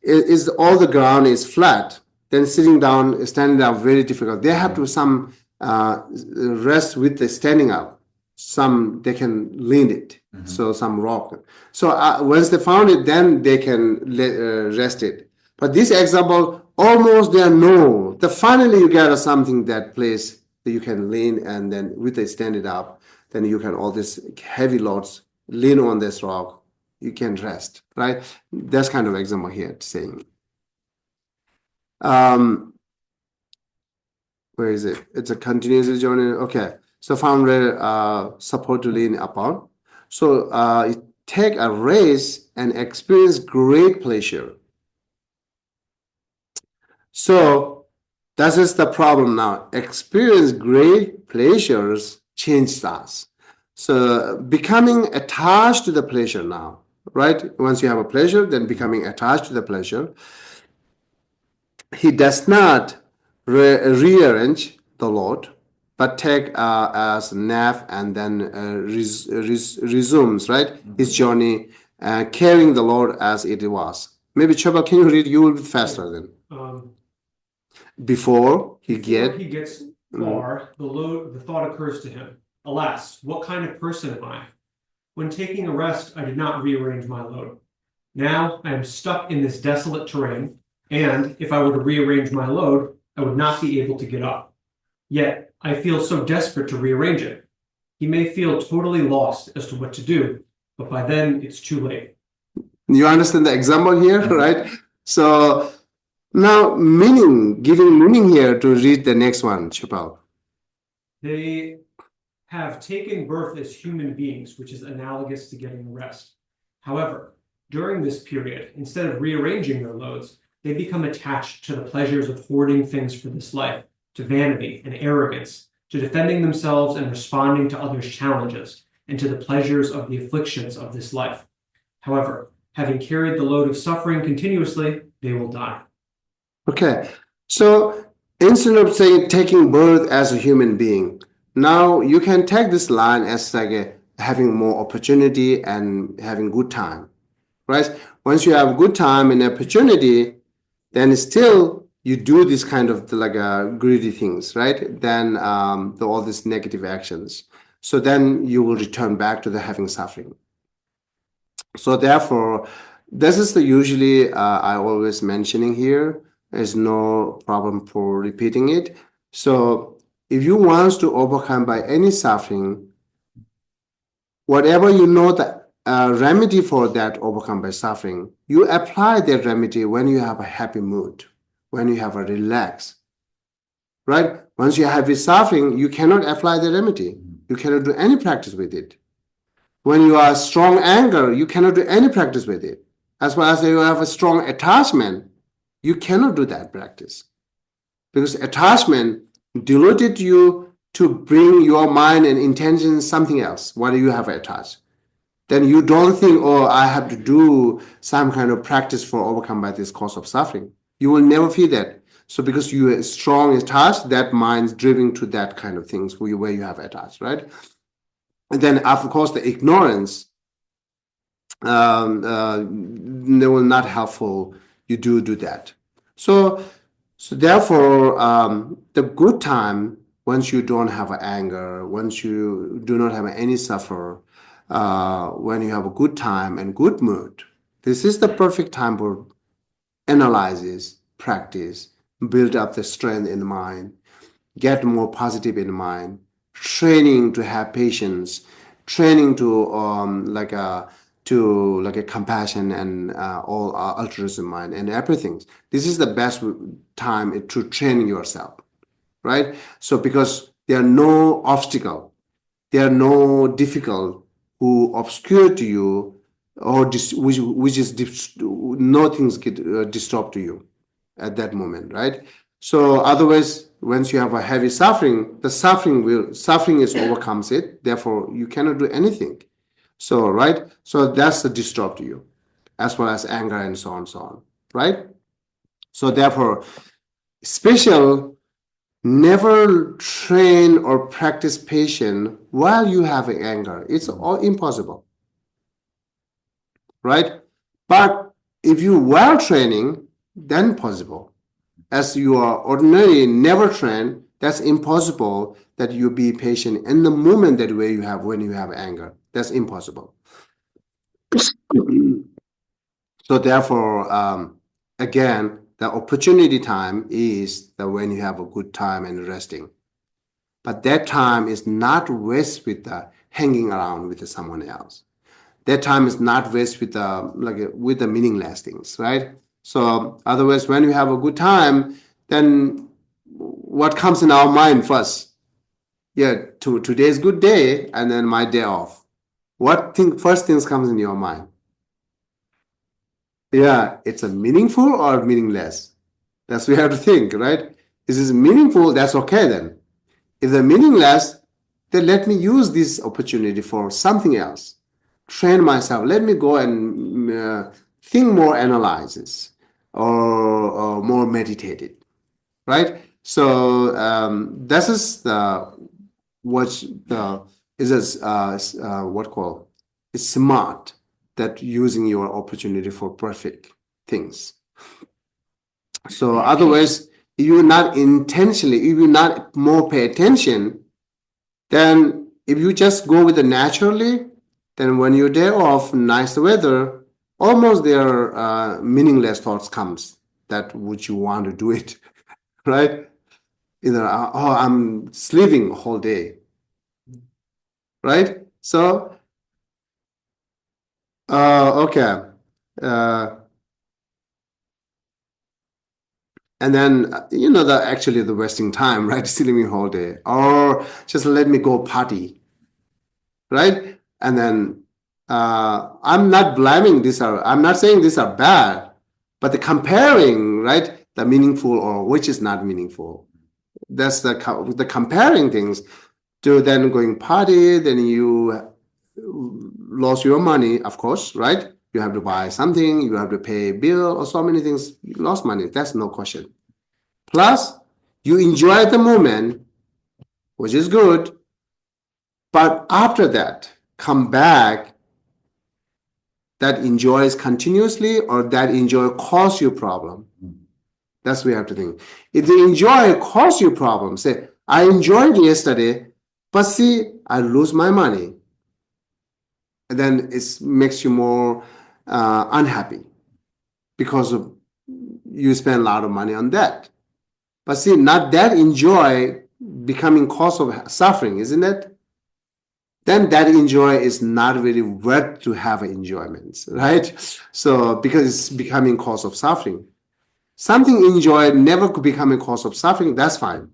A: is all the ground is flat, then sitting down, standing up, very difficult. They have to some rest with the standing up. Some they can lean it, so some rock. So once they found it, then they can rest it. But this example, almost there no. Finally you get something that place that you can lean, and then with it stand it up, then you can all these heavy loads lean on this rock. You can rest, right? That's kind of example here saying. Where is it? It's a continuous journey. Okay. So found where support to lean upon. So take a race and experience great pleasure. So that is the problem now. Experience great pleasures changes us. So becoming attached to the pleasure now, right? Once you have a pleasure, then becoming attached to the pleasure. He does not rearrange the load, but take as nap and then resumes, right, his journey, carrying the load as it was. Maybe Chaba, can you read? You will be faster then. Before he gets
E: far, the thought occurs to him, alas, what kind of person am I? When taking a rest, I did not rearrange my load. Now I am stuck in this desolate terrain, and if I were to rearrange my load, I would not be able to get up. Yet I feel so desperate to rearrange it. He may feel totally lost as to what to do, but by then it's too late.
A: You understand the example here, right? So now giving meaning here to read the next one, Chapal.
E: They have taken birth as human beings, which is analogous to getting rest. However, during this period, instead of rearranging their loads, they become attached to the pleasures of hoarding things for this life, to vanity and arrogance, to defending themselves and responding to others' challenges, and to the pleasures of the afflictions of this life. However, having carried the load of suffering continuously, they will die. Okay, so instead of saying taking birth as a human being, now you can take this line as like having more opportunity and having good time, right? Once you have good time and opportunity, then still you do this kind of greedy things, right? Then all these negative actions. So then you will return back to the having suffering. So therefore, this is the usually I always mentioning here. There's no problem for repeating it. So if you want to overcome by any suffering, whatever you know the remedy for that overcome by suffering, you apply that remedy when you have a happy mood, when you have a relax, right? Once you have this suffering, you cannot apply the remedy. You cannot do any practice with it. When you are strong anger, you cannot do any practice with it. As well as you have a strong attachment, you cannot do that practice. Because attachment deluded you to bring your mind and intention something else, what you have attached. Then you don't think, oh, I have to do some kind of practice for overcome by this cause of suffering. You will never feel that.
A: So because you are strong attached, that mind's driven to that kind of things where you have attached, right? And then, of course, the ignorance, they will not helpful. You do that. So therefore, the good time, once you don't have anger, once you do not have any suffer, when you have a good time and good mood, this is the perfect time for analysis, practice, build up the strength in the mind, get more positive in the mind, training to have patience, training to like a compassion and all altruism mind and everything. This is the best time to train yourself, right? So because there are no obstacle, there are no difficult who obscure to you or which is nothing's get disturbed to you at that moment, right? So otherwise, once you have a heavy suffering, the suffering is overcomes it. Therefore, you cannot do anything. So right, so that's the disturb to you, as well as anger and so on, right? So therefore, special. Never train or practice patience while you have anger. It's all impossible, right? But if you well training, then possible. As you are ordinarily never trained, that's impossible that you be patient in the moment that way you have when you have anger. That's impossible. So therefore, again, the opportunity time is that when you have a good time and resting. But that time is not waste with hanging around with someone else. That time is not waste with with the meaningless things, right? So otherwise, when you have a good time, then what comes in our mind first? Yeah, today's good day, and then my day off. What first things comes in your mind? Yeah, it's a meaningful or meaningless. That's what we have to think, right? Is this meaningful? That's okay then. If they're meaningless, then let me use this opportunity for something else. Train myself. Let me go and think more analysis or more meditated, right? So this is what what called it's smart that using your opportunity for perfect things. So otherwise, if you not intentionally, if you not more pay attention, then if you just go with it naturally, then when you're there off, nice weather, almost there meaningless thoughts comes that would you want to do it, right? Either oh I'm sleeping whole day, right? So okay. And then actually the wasting time, right? Sleeping whole day, or just let me go party, right? And then I'm not blaming these are. I'm not saying these are bad, but the comparing, right? The meaningful or which is not meaningful. That's the comparing things to then going party. Then you lost your money, of course, right? You have to buy something, you have to pay a bill, or so many things. You lost money. That's no question. Plus, you enjoy the moment, which is good. But after that, come back, that enjoys continuously or that enjoy cause you problem. That's what we have to think. If the enjoy cause you problem, say, I enjoyed yesterday, but see, I lose my money. And then it makes you more unhappy because of you spend a lot of money on that. But see, not that enjoy becoming cause of suffering, isn't it? Then that enjoy is not really worth to have enjoyments, right? So because it's becoming cause of suffering. Something enjoyed never could become a cause of suffering, that's fine.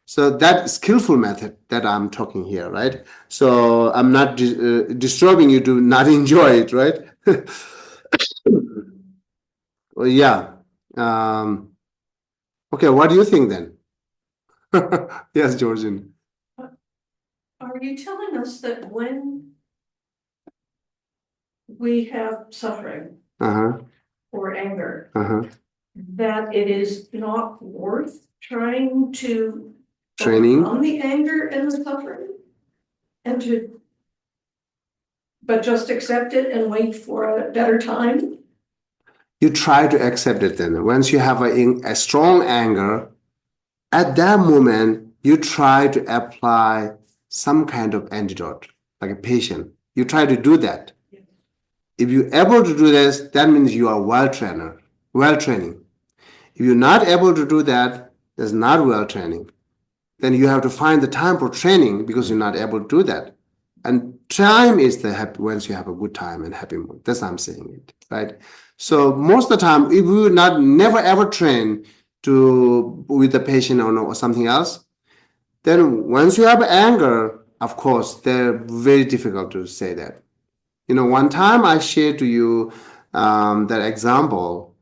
A: So that skillful method that I'm talking here, right? So I'm not disturbing you to not enjoy it, right? Well, yeah. Okay, what do you think then? Yes, Georgian.
F: Are you telling us that when we have suffering
A: Uh-huh.
F: or anger,
A: Uh-huh.
F: that it is not worth trying to
A: Training.
F: overcome the anger and the suffering? But just accept it and wait for a better time?
A: You try to accept it then. Once you have a strong anger, at that moment, you try to apply some kind of antidote, like a patient. You try to do that.
F: Yes.
A: If you're able to do this, that means you are well-training. If you're not able to do that, that's not well-training. Then you have to find the time for training because you're not able to do that. And time is the happy once you have a good time and happy mood. That's how I'm saying it, right? So most of the time, if we would never ever train with the patient or something else, then once you have anger, of course, they're very difficult to say that. One time I shared to you that example.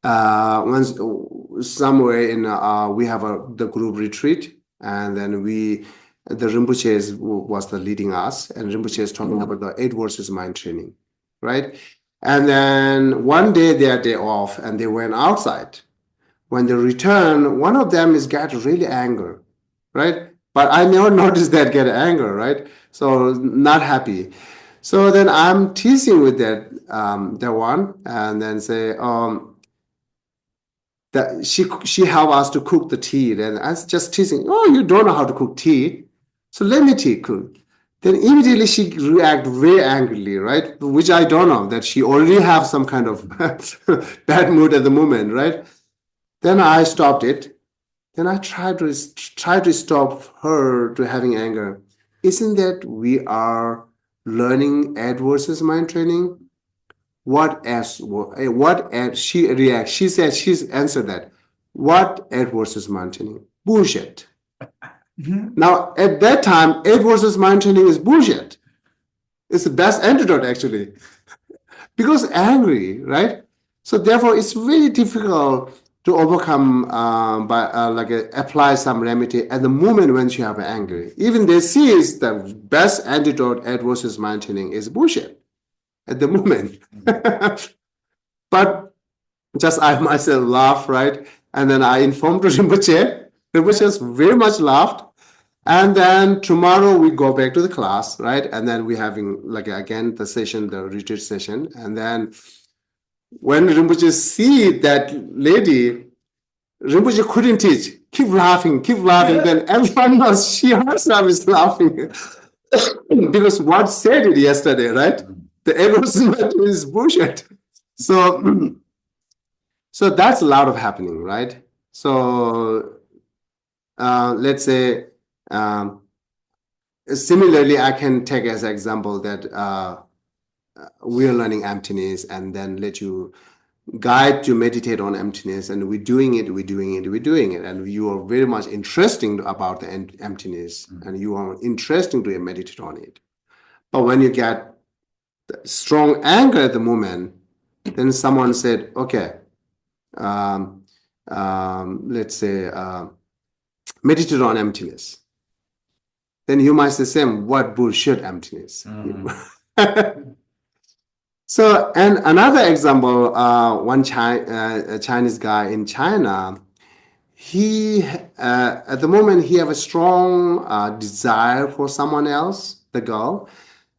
A: Once somewhere in we have the group retreat, and then the Rinpoche was the leading us, and Rinpoche is talking about the 8 verses mind training, right? And then one day they had day off, and they went outside. When they return, one of them got really angry, right? But I never noticed that get anger, right? So not happy. So then I'm teasing with that one, and then say, that she helped us to cook the tea. And I was just teasing, oh, you don't know how to cook tea, so let me cook. Then immediately she react very angrily, right? Which I don't know, that she already have some kind of bad mood at the moment, right? Then I stopped it. Then I tried to stop her to having anger. Isn't that we are learning adverse mind training? What else? She reacts. She said she's answered that. What adverse mind training? Bullshit. Now, at that time, adverse mind training is bullshit. It's the best antidote, actually. Because angry, right? So therefore, it's really difficult to overcome by apply some remedy at the moment when you have angry. Even they see is the best antidote adverse mind training is bullshit at the moment. But just I myself laugh, right? And then I informed Rinpoche. Rinpoche very much laughed. And then tomorrow we go back to the class, right? And then we're having again the session, the retreat session. And then when Rinpoche see that lady, Rinpoche couldn't teach. Keep laughing. Then everyone else, she herself is laughing. Because what said it yesterday, right? The advertisement is bullshit. So that's a lot of happening, right? So let's say similarly, I can take as an example that we are learning emptiness, and then let you guide to meditate on emptiness, and we're doing it, and you are very much interesting about the emptiness, and you are interesting to meditate on it. But when you get strong anger at the moment, then someone said, okay, let's say meditate on emptiness. Then you might say, Sam, what bullshit emptiness? So, and another example, one Chinese guy in China, he at the moment he have a strong desire for someone else, the girl,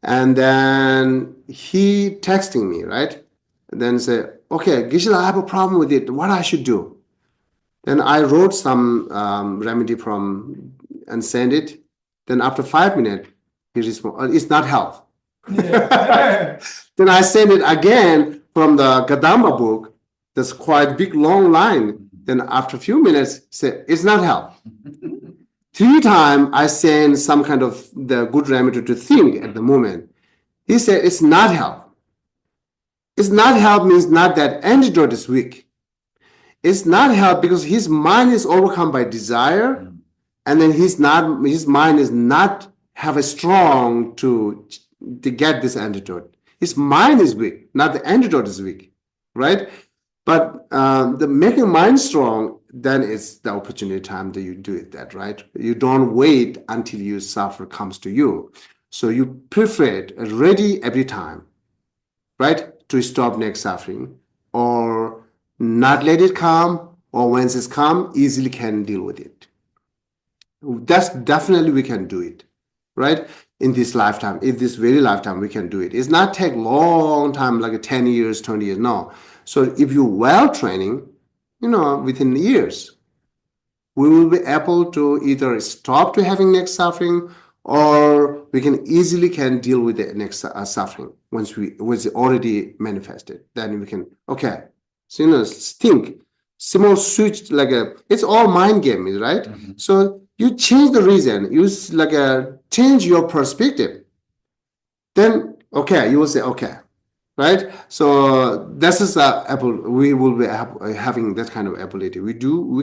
A: and then he texting me, right? And then say, okay, Geshe, I have a problem with it. What I should do? Then I wrote some remedy and send it. Then after 5 minutes, he responds, it's not help. Yeah. Then I send it again from the Gadamba book. There's quite big long line. Then after a few minutes, say it's not help. 3 times I send some kind of the good remedy to think at the moment. He said it's not help. It's not help means not that antidote is weak. It's not help because his mind is overcome by desire, and then his mind is not have a strong to get this antidote. His mind is weak, not the antidote is weak, right? But the making mind strong, then it's the opportunity time that you do it, right? You don't wait until you suffer comes to you. So you prefer it ready every time, right? To stop next suffering, or not let it come, or once it's come, easily can deal with it. That's definitely we can do it, right? In this lifetime, in this very lifetime, we can do it. It's not take long time, like 10 years, 20 years, no. So if you well training, within years, we will be able to either stop to having next suffering, or we can easily deal with the next suffering once it's already manifested. Then we can, okay, so think, small switch, it's all mind game, right? So you change the reason, use change your perspective, then okay, you will say okay, right? So this is we will be having that kind of ability. We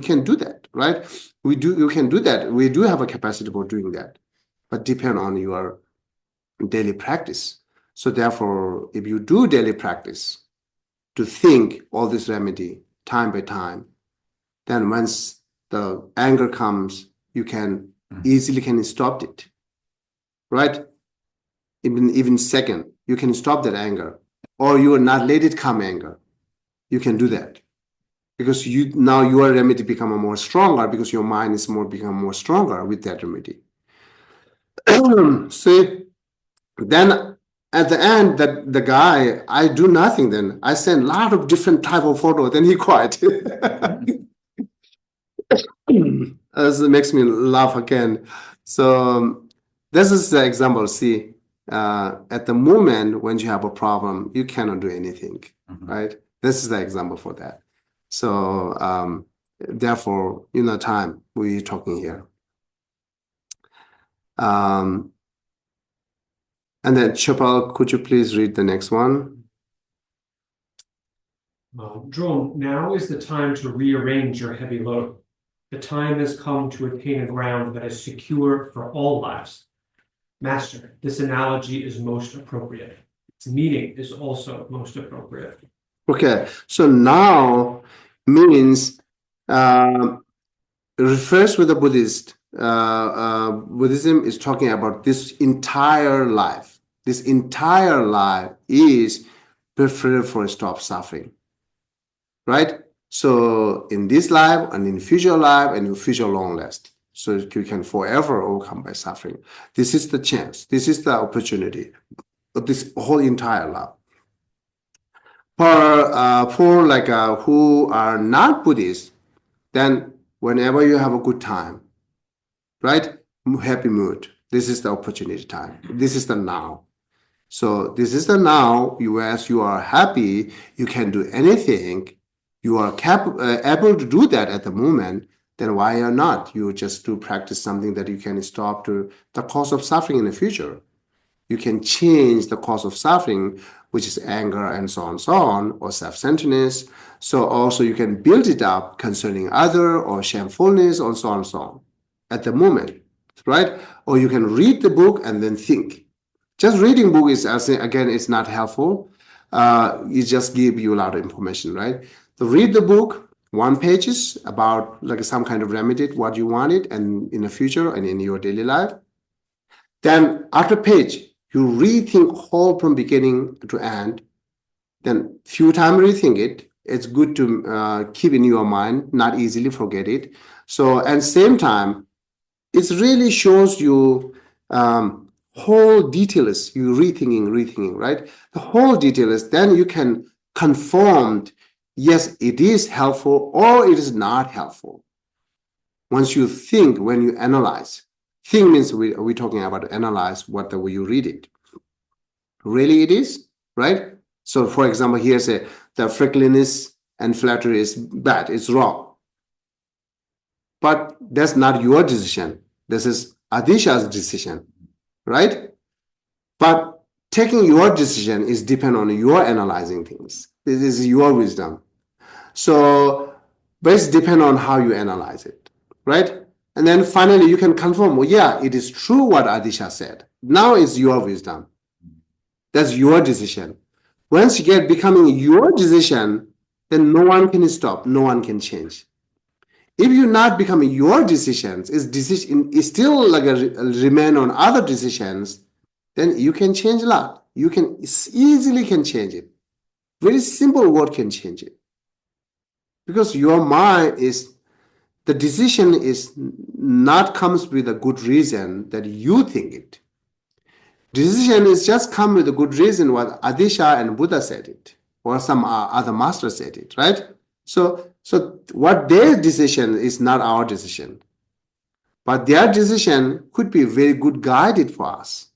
A: can do that, right? You can do that. We do have a capacity for doing that, but depend on your daily practice. So therefore, if you do daily practice to think all this remedy time by time, then once the anger comes, you can easily stop it, right? Even second, you can stop that anger, or you will not let it come anger. You can do that because now your remedy become more stronger because your mind is become more stronger with that remedy. So then at the end, that the guy, I do nothing. Then I send a lot of different type of photo. Then he quiet. This makes me laugh again. So this is the example. See, at the moment when you have a problem, you cannot do anything, right? This is the example for that. So therefore, time we're talking here. And then Chopal, could you please read the next one?
E: Drone, now is the time to rearrange your heavy load. The time has come to attain a ground that is secure for all lives. Master, this analogy is most appropriate. Its meaning is also most appropriate.
A: Okay, so now means refers with the Buddhist. Buddhism is talking about this entire life. This entire life is preferred for stop suffering, right? So in this life and in future life and in future long last, so you can forever overcome by suffering. This is the chance. This is the opportunity of this whole entire life. For who are not Buddhist, then whenever you have a good time, right? Happy mood. This is the opportunity time. This is the now. So this is the now. As you are happy, you can do anything. You are able to do that at the moment. Then why are not? You just to practice something that you can stop to the cause of suffering in the future. You can change the cause of suffering, which is anger and so on, or self-centeredness. So also you can build it up concerning other or shamefulness, and so on, at the moment, right? Or you can read the book and then think. Just reading book is, again, it's not helpful. It just give you a lot of information, right? So read the book, 1 pages about some kind of remedy, what you wanted, and in the future and in your daily life. Then after page, you rethink whole from beginning to end. Then few times rethink it. It's good to keep in your mind, not easily forget it. So at same time, it really shows you whole details, you rethinking, right? The whole details, then you can confirm, yes, it is helpful or it is not helpful. Once you think, when you analyze, think means we're talking about analyze what the way you read it. Really it is, right? So for example, here say the friendliness and flattery is bad, it's wrong. But that's not your decision. This is Adisha's decision, right? But taking your decision is depend on your analyzing things. This is your wisdom. So, but it's depend on how you analyze it, right? And then finally you can confirm, well, yeah, it is true what Adisha said. Now it's your wisdom. That's your decision. Once you get becoming your decision, then no one can stop, no one can change. If you're not becoming your decisions, is still remain on other decisions, then you can change a lot. You can easily change it. Very simple word can change it. because your mind is, the decision is not comes with a good reason that you think it. Decision is just come with a good reason what Adisha and Buddha said it, or some other master said it, right? So what their decision is not our decision, but their decision could be very good guided for us.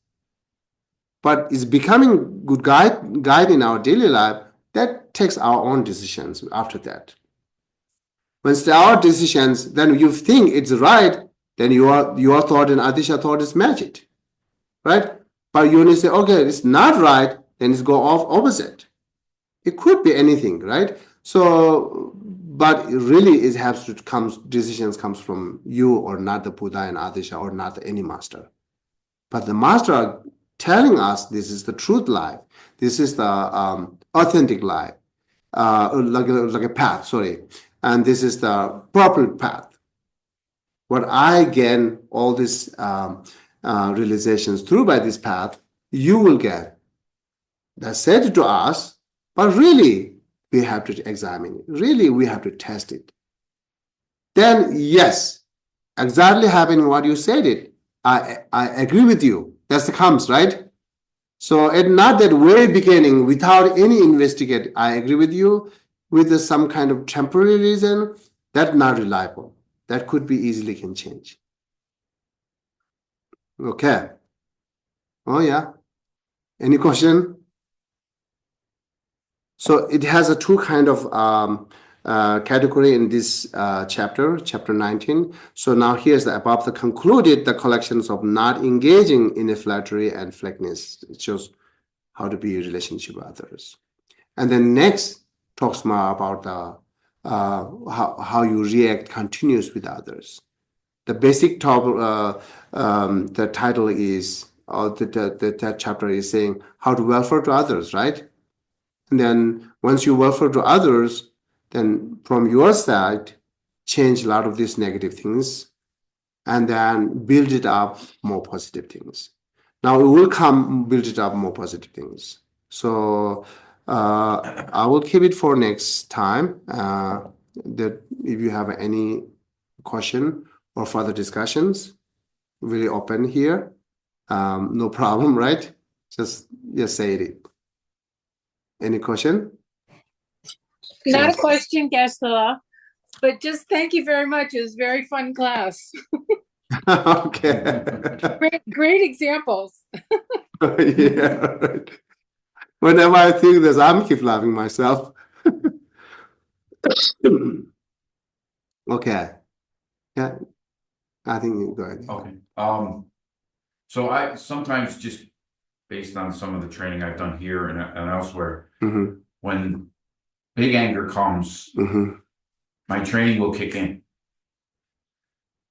A: But it's becoming good guide in our daily life. That takes our own decisions after that. When it's our decisions, then you think it's right, then your thought and Adisha thought is matched, right? But you only say, okay, it's not right, then it's go off opposite. It could be anything, right? So, but really it has to decisions comes from you or not the Buddha and Adisha or not any master. But the master are telling us this is the truth life. This is the authentic life, like a path, sorry. And this is the proper path. What I gain all these realizations through by this path, you will get. That's said to us, but really we have to examine it. Really we have to test it. Then yes, exactly happening what you said it. I agree with you. That's the comes, right? So it's not that very beginning without any investigate, I agree with you, with some kind of temporary reason, that's not reliable. That could be easily can change. Okay. Oh yeah. Any question? So it has a two kind of category in this chapter 19. So now here's the above the concluded the collections of not engaging in a flattery and flakiness. It shows how to be in relationship with others. And then next talks more about the how you react continues with others. The basic top the title is that chapter is saying how to welfare to others, right? And then once you welfare to others, then from your side, change a lot of these negative things and then build it up more positive things. Now it will come build it up more positive things. So I will keep it for next time. That if you have any question or further discussions, really open here. No problem, right? Just say it. Any question?
G: Not a question, Geshe, but just thank you very much. It was a very fun class.
A: Okay.
G: Great examples.
A: Yeah, right. Whenever I think this, I'm keep laughing myself. Okay. Yeah. I think you go ahead.
H: Okay. So I sometimes just based on some of the training I've done here and elsewhere, when big anger comes, my training will kick in.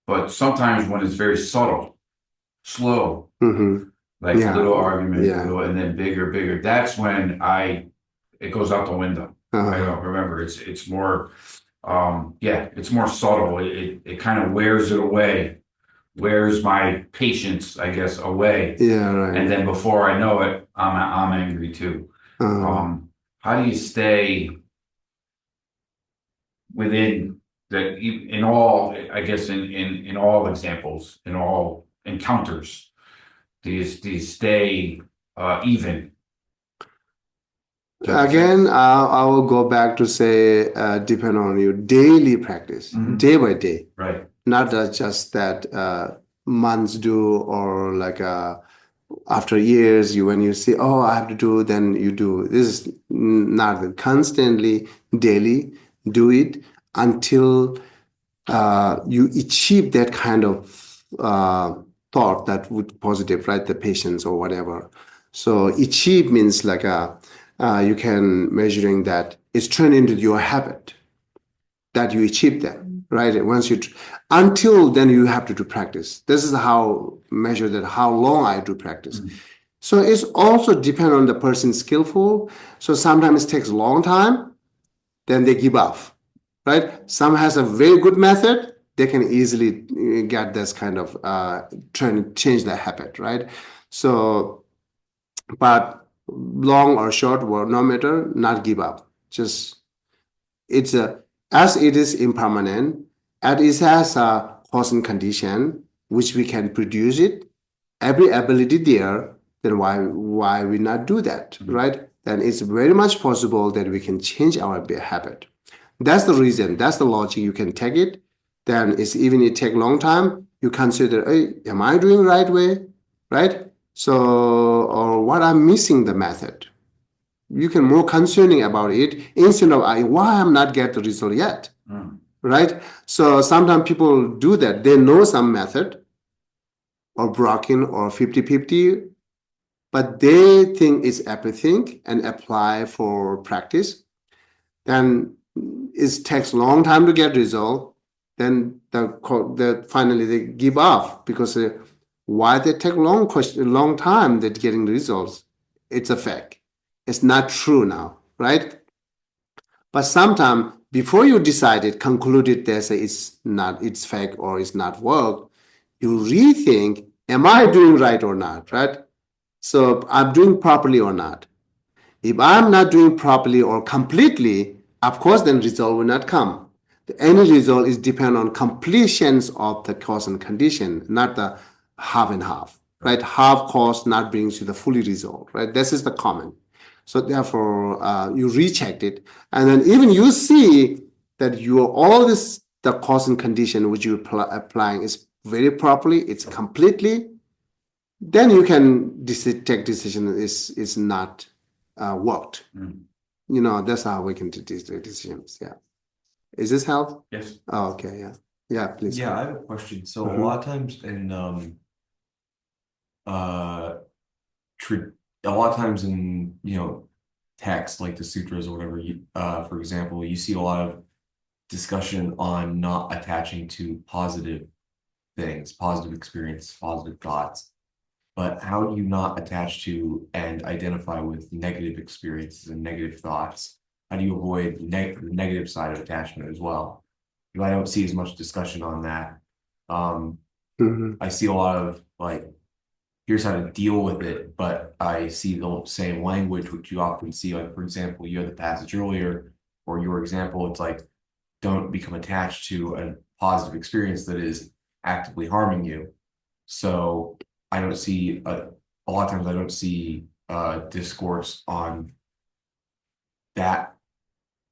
H: But sometimes when it's very subtle, slow, like a little argument, and then bigger, that's when it goes out the window. I don't remember. It's more, it's more subtle. It kind of wears it away. Wears my patience, I guess, away. Yeah, right. And then before I know it, I'm angry too. How do you stay within that? In all, I guess, in all examples, in all encounters, do you stay even?
A: Again, I will go back to say, depend on your daily practice, day by day.
H: Right.
A: Not just that months do or like after years when you say, oh, I have to do, then you do. This is not constantly, daily, do it until you achieve that kind of thought that would positive, right? The patience or whatever. So achieve means like you can measuring that it's turned into your habit that you achieve that. Right. Once you, until then, you have to do practice. This is how measure that how long I do practice. So it's also depend on the person skillful. So sometimes it takes a long time, then they give up. Right. Some has a very good method. They can easily get this kind of change their habit. Right. So, but long or short, well, no matter, not give up. Just it's a as it is impermanent, as it has a cause and condition, which we can produce it, every ability there, then why we not do that, right? Then it's very much possible that we can change our habit. That's the reason, that's the logic. You can take it, then it's even it take long time, you consider, hey, am I doing right way, right? So, or what I'm missing the method. You can more concerning about it instead of why I'm not get the result yet, right? So sometimes people do that. They know some method or broken or 50-50, but they think it's everything and apply for practice. Then it takes long time to get result. Then finally they give up because why they take long time that getting results? It's a fact. It's not true now, right? But sometimes before you decided, concluded that it's fake or it's not work, you rethink, am I doing right or not, right? So I'm doing properly or not. If I'm not doing properly or completely, of course, then result will not come. Any result is depend on completions of the cause and condition, not the half and half, right? Half cause not brings you the fully result, right? This is the common. So therefore, you rechecked it, and then even you see that all this the cause and condition which you're applying is very properly, it's completely. Then you can take decision is not worked. You know, that's how we can do these decisions. Yeah. Is this help?
H: Yes.
A: Oh, okay. Yeah. Yeah. Please.
B: Yeah, I have a question. So a lot of times in text like the sutras or whatever, for example, you see a lot of discussion on not attaching to positive things, positive experience, positive thoughts. But how do you not attach to and identify with negative experiences and negative thoughts? How do you avoid the negative side of attachment as well? I don't see as much discussion on that. I see a lot of like, here's how to deal with it, but I see the same language, which you often see, like, for example, you had the passage earlier, or your example, it's like, don't become attached to a positive experience that is actively harming you. So I don't see, a lot of times I don't see discourse on that.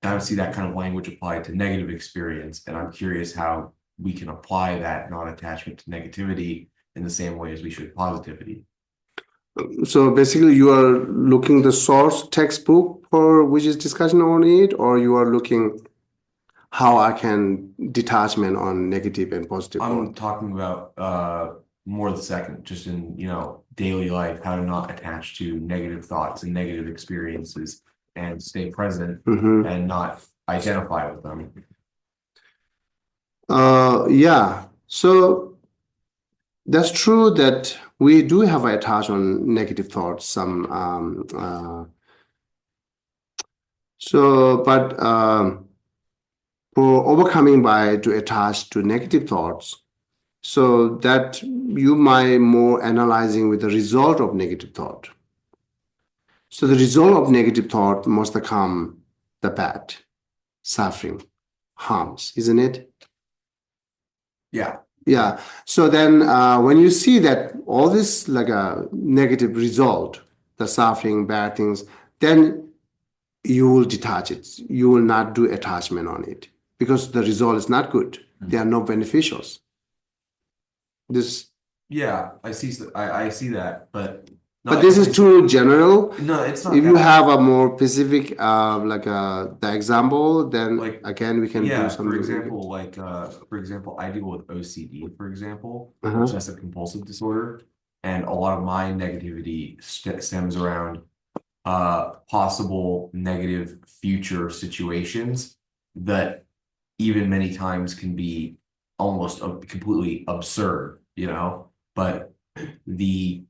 B: I don't see that kind of language applied to negative experience. And I'm curious how we can apply that non-attachment to negativity in the same way as we should positivity.
A: So basically you are looking the source textbook for which is discussion on it, or you are looking how I can detachment on negative and positive?
B: I'm talking about more the second, just in daily life, how to not attach to negative thoughts and negative experiences and stay present and not identify with them.
A: Yeah, so that's true that we do have a touch on negative thoughts, for overcoming to attach to negative thoughts, so that you might more analyzing with the result of negative thought. So the result of negative thought must come the bad, suffering, harms, isn't it?
B: Yeah.
A: Yeah. So then when you see that all this like a negative result, the suffering, bad things, then you will detach it. You will not do attachment on it because the result is not good. They are no beneficials.
B: Yeah, I see that, but
A: this is too general.
B: No, it's not.
A: If you have a more specific the example, then again we can do something.
B: For example, I deal with OCD, for example, obsessive compulsive disorder, and a lot of my negativity stems around possible negative future situations that even many times can be almost completely absurd, but the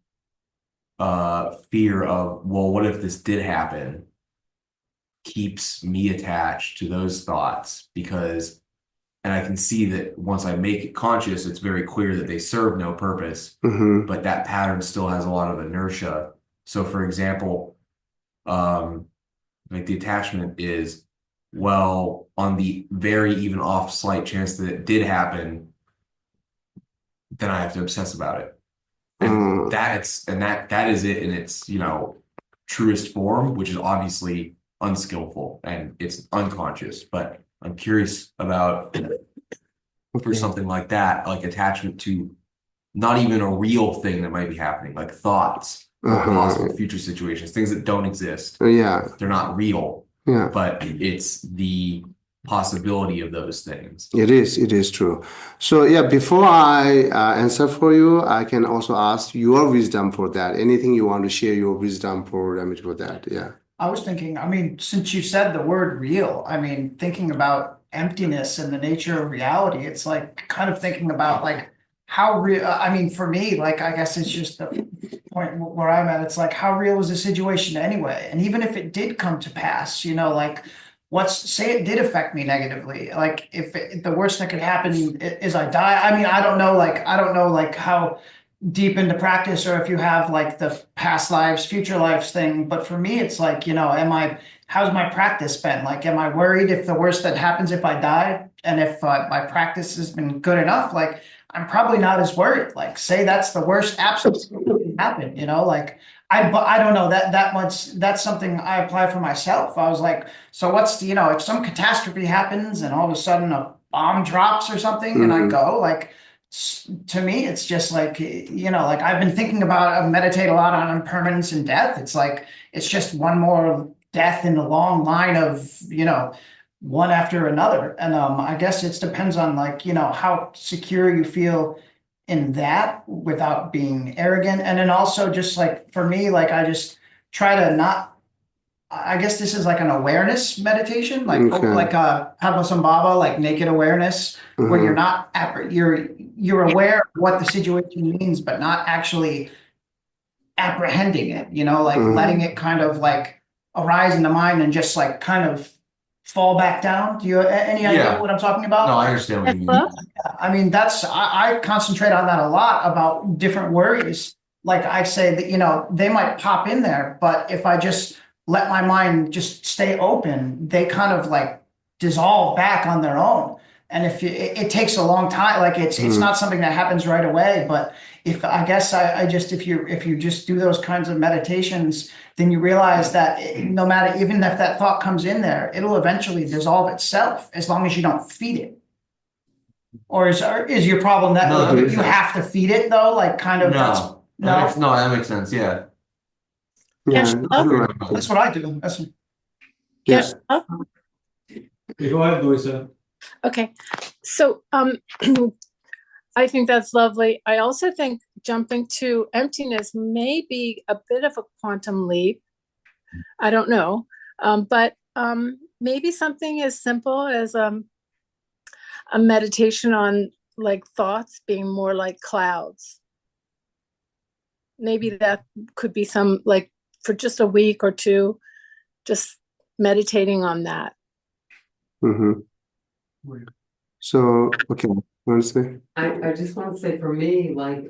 B: fear of, well, what if this did happen, keeps me attached to those thoughts, and I can see that once I make it conscious, it's very clear that they serve no purpose, but that pattern still has a lot of inertia. So for example, like the attachment is, well, on the very even off slight chance that it did happen, then I have to obsess about it. And that is it in its, truest form, which is obviously unskillful and it's unconscious. But I'm curious about for something like that, like attachment to not even a real thing that might be happening, like thoughts or possible future situations, things that don't exist.
A: Yeah.
B: They're not real,
A: Yeah.
B: but it's the possibility of those things.
A: It is true. So yeah, before I answer for you, I can also ask your wisdom for that. Anything you want to share your wisdom for that? Yeah.
I: I was thinking, I mean, since you said the word real, I mean, thinking about emptiness and the nature of reality, it's like kind of thinking about like how real, I mean, for me, like, I guess it's just the point where I'm at. It's like, how real is the situation anyway? And even if it did come to pass, like, say it did affect me negatively, like if the worst that could happen is I die. I mean, I don't know like how deep into practice or if you have like the past lives, future lives thing. But for me, it's like, how's my practice been? Like, am I worried if the worst that happens if I die? And if my practice has been good enough, like, I'm probably not as worried. Like, say that's the worst absolutely happen, like, I don't know that's something I apply for myself. I was like, so what's if some catastrophe happens and all of a sudden a bomb drops or something and I go like, to me, it's just like, like I've been thinking about, I meditate a lot on impermanence and death. It's like, it's just one more death in the long line of, one after another. And I guess it depends on like, how secure you feel in that without being arrogant. And then also just like, for me, like, I just try to not, I guess this is like an awareness meditation, like Padmasambhava, like naked awareness, where you're not you're aware of what the situation means, but not actually apprehending it, like letting it kind of like arise in the mind and just like kind of fall back down. Do you any idea what I'm talking about?
B: No, I understand what you mean.
I: I mean, I concentrate on that a lot about different worries. Like I say that, they might pop in there, but if I just let my mind just stay open, they kind of like dissolve back on their own. And if it takes a long time, like it's not something that happens right away. But if I guess I just if you just do those kinds of meditations, then you realize that no matter, even if that thought comes in there, it'll eventually dissolve itself as long as you don't feed it. Or is your problem that you have to feed it though? Like kind of
B: that makes sense. Yeah.
A: Yeah,
I: that's what I do.
A: yes.
E: Go ahead, Louisa.
G: Okay, so I think that's lovely. I also think jumping to emptiness may be a bit of a quantum leap. I don't know, but maybe something as simple as a meditation on like thoughts being more like clouds. Maybe that could be some, like, for just a week or two, just meditating on that.
A: So, okay, honestly.
J: I just want to say for me, like,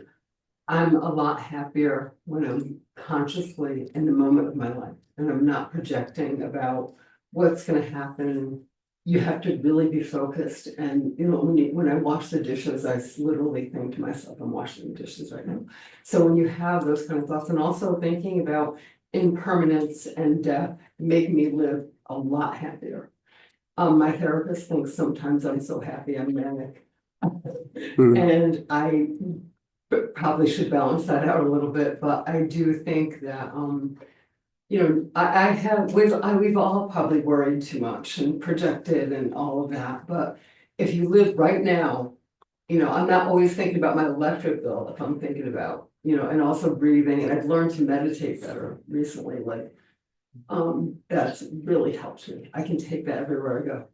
J: I'm a lot happier when I'm consciously in the moment of my life and I'm not projecting about what's going to happen. You have to really be focused. And, when I wash the dishes, I literally think to myself, I'm washing the dishes right now. So when you have those kind of thoughts and also thinking about impermanence and death, make me live a lot happier. My therapist thinks sometimes I'm so happy I'm manic. And I probably should balance that out a little bit, but I do think that, we've all probably worried too much and projected and all of that, but if you live right now, I'm not always thinking about my electric bill if I'm thinking about, and also breathing, and I've learned to meditate better recently, like, that's really helped me. I can take that everywhere I go.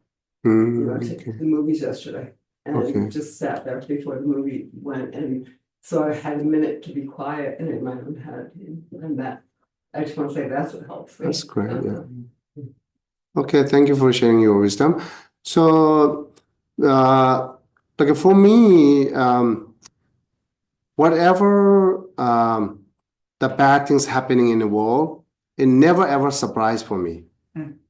J: I took the movies yesterday and just sat there before the movie went, and so I had a minute to be quiet and in my own head, and that I just want to say that's what helps me.
A: That's great. Yeah. Okay, thank you for sharing your wisdom. So, like for me, whatever the bad things happening in the world, it never ever surprised for me.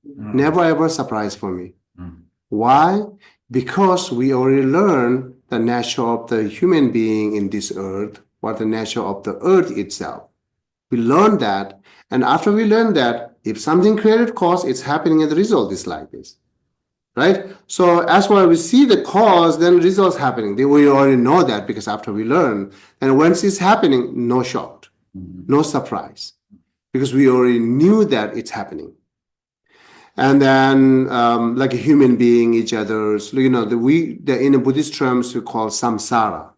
A: Never ever surprise for me.
H: Mm.
A: Why? Because we already learned the nature of the human being in this earth, what the nature of the earth itself. We learned that, and after we learn that, if something created cause, it's happening and the result is like this. Right? So as far as we see the cause, then results happening. We already know that because after we learn, and once it's happening, no shock, no surprise, because we already knew that it's happening. And then, like a human being, each other's, in the Buddhist terms, we call samsara.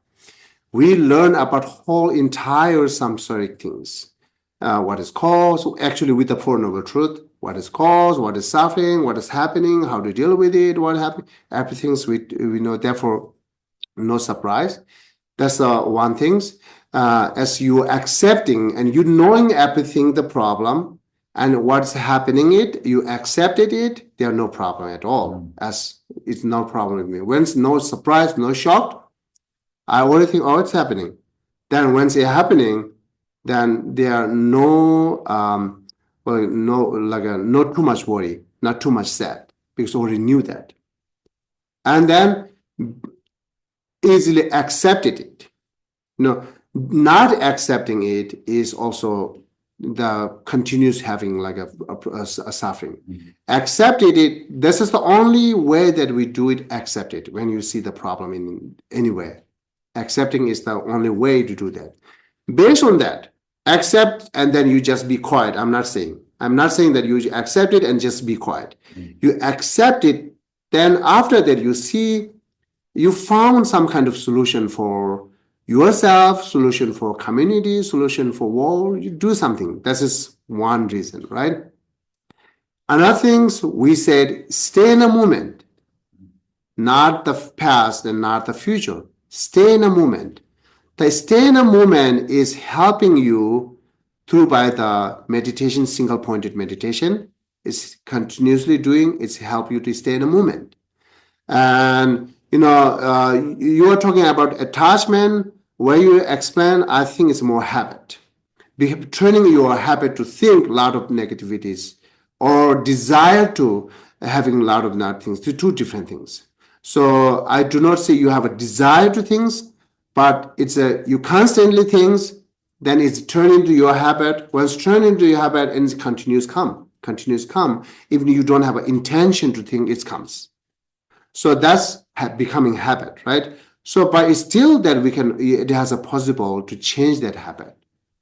A: We learn about whole entire samsaric things. What is cause, actually with the Four Noble Truth, what is cause, what is suffering, what is happening, how to deal with it, what happened, everything we know, therefore, no surprise. That's one thing. As you accepting and you knowing everything, the problem, and what's happening you accepted it, there are no problem at all. As it's no problem with me. When it's no surprise, no shock, I already think, oh, it's happening. Then when it's happening, then there are no not too much worry, not too much sad, because I already knew that. And then easily accepted it. Not accepting it is also the continuous having like a suffering. Accepted it, this is the only way that we do it, accept it when you see the problem in any way. Accepting is the only way to do that. Based on that, accept and then you just be quiet. I'm not saying that you accept it and just be quiet. You accept it, then after that you see you found some kind of solution for yourself, solution for community, solution for world. You do something. This is one reason, right? Another things we said, stay in a moment, not the past and not the future. Stay in a moment. The stay in a moment is helping you through by the meditation, single pointed meditation. It's continuously doing, it's help you to stay in a moment. And you are talking about attachment. Where you explain, I think it's more habit. Training your habit to think a lot of negativities or desire to having a lot of not things, to two different things. So I do not say you have a desire to things, but it's you constantly things, then it's turned into your habit. Once turned into your habit and it continues come. Even if you don't have an intention to think, it comes. So that's becoming habit, right? So, but it's still that it has a possible to change that habit.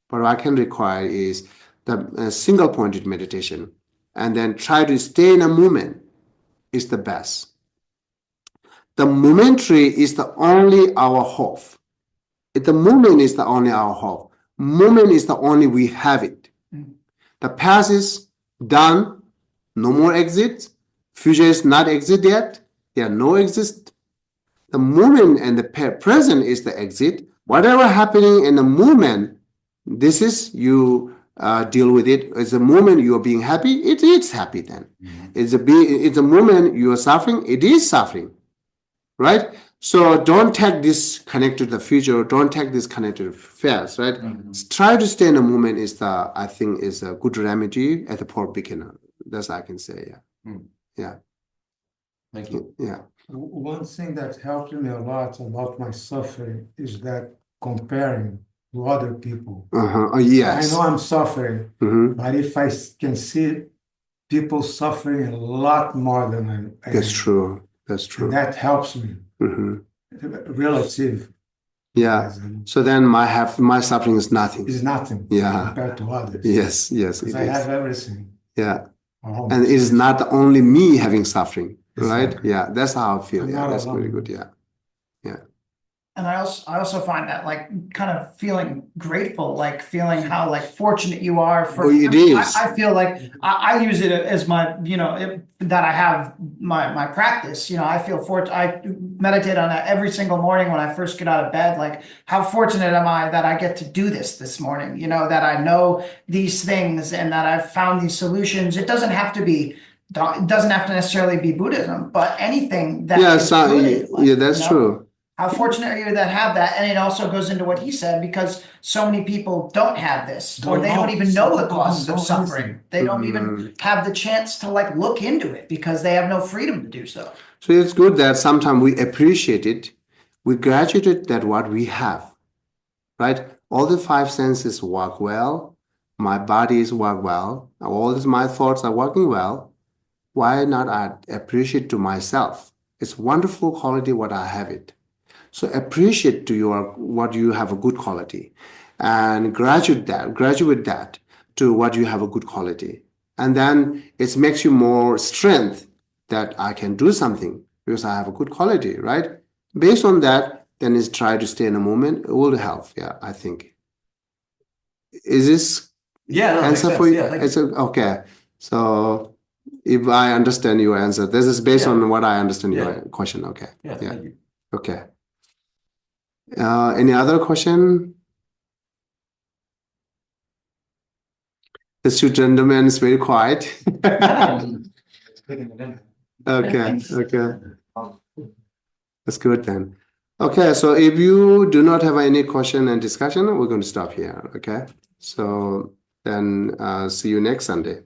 A: But what I can require is the single pointed meditation and then try to stay in a moment is the best. The momentary is the only our hope. The moment is the only our hope. Moment is the only we have it. The past is done, no more exit. Future is not exit yet. There are no exist. The moment and the present is the exit. Whatever happening in the moment, this is you deal with it. It's a moment you are being happy, it is happy then. It's a moment you are suffering, it is suffering. Right? So don't take this connect to the future, don't take this connected to affairs, right? Try to stay in the moment I think is a good remedy at the poor beginner. That's I can say, yeah. Yeah.
B: Thank you.
A: Yeah.
K: One thing that helped me a lot about my suffering is that comparing to other people.
A: Oh, yes.
K: I know I'm suffering, but if I can see people suffering a lot more than I am.
A: That's true. That's true.
K: That helps me. Relative.
A: Yeah. So then my suffering is nothing.
K: Is nothing.
A: Yeah.
K: Compared to others.
A: Yes.
K: Because I have everything.
A: Yeah. And it is not only me having suffering. Right? Yeah, that's how I feel. Yeah, that's very good. Yeah.
I: And I also find that like kind of feeling grateful, like feeling how like fortunate you are for
A: it is.
I: I feel like I use it as my, that I have my practice. I feel I meditate on that every single morning when I first get out of bed. Like, how fortunate am I that I get to do this morning, that I know these things and that I've found these solutions. It doesn't have to necessarily be Buddhism, but anything that
A: that's true.
I: How fortunate are you that have that? And it also goes into what he said, because so many people don't have this, or they don't even know the causes of suffering. They don't even have the chance to like look into it because they have no freedom to do so.
A: So it's good that sometimes we appreciate it, we graduate that what we have, right? All the five senses work well, my bodies work well, all my thoughts are working well. Why not I appreciate to myself? It's wonderful quality what I have it. So appreciate to your what you have a good quality, and graduate that to what you have a good quality, and then it makes you more strength that I can do something because I have a good quality, right? Based on that, then is try to stay in a moment. It will help. Yeah, I think. Is this answer for you?
B: Yeah,
A: It's okay. So if I understand your answer, this is based on what I understand your question. Okay.
B: Yeah, thank you.
A: Okay. Any other question? The two gentlemen is very quiet. Okay. That's good then. Okay, so if you do not have any question and discussion, we're going to stop here. Okay. So then see you next Sunday.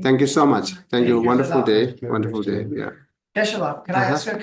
A: Thank you so much. Thank you. Wonderful day. Wonderful day. Yeah.
I: Geshe, can I ask a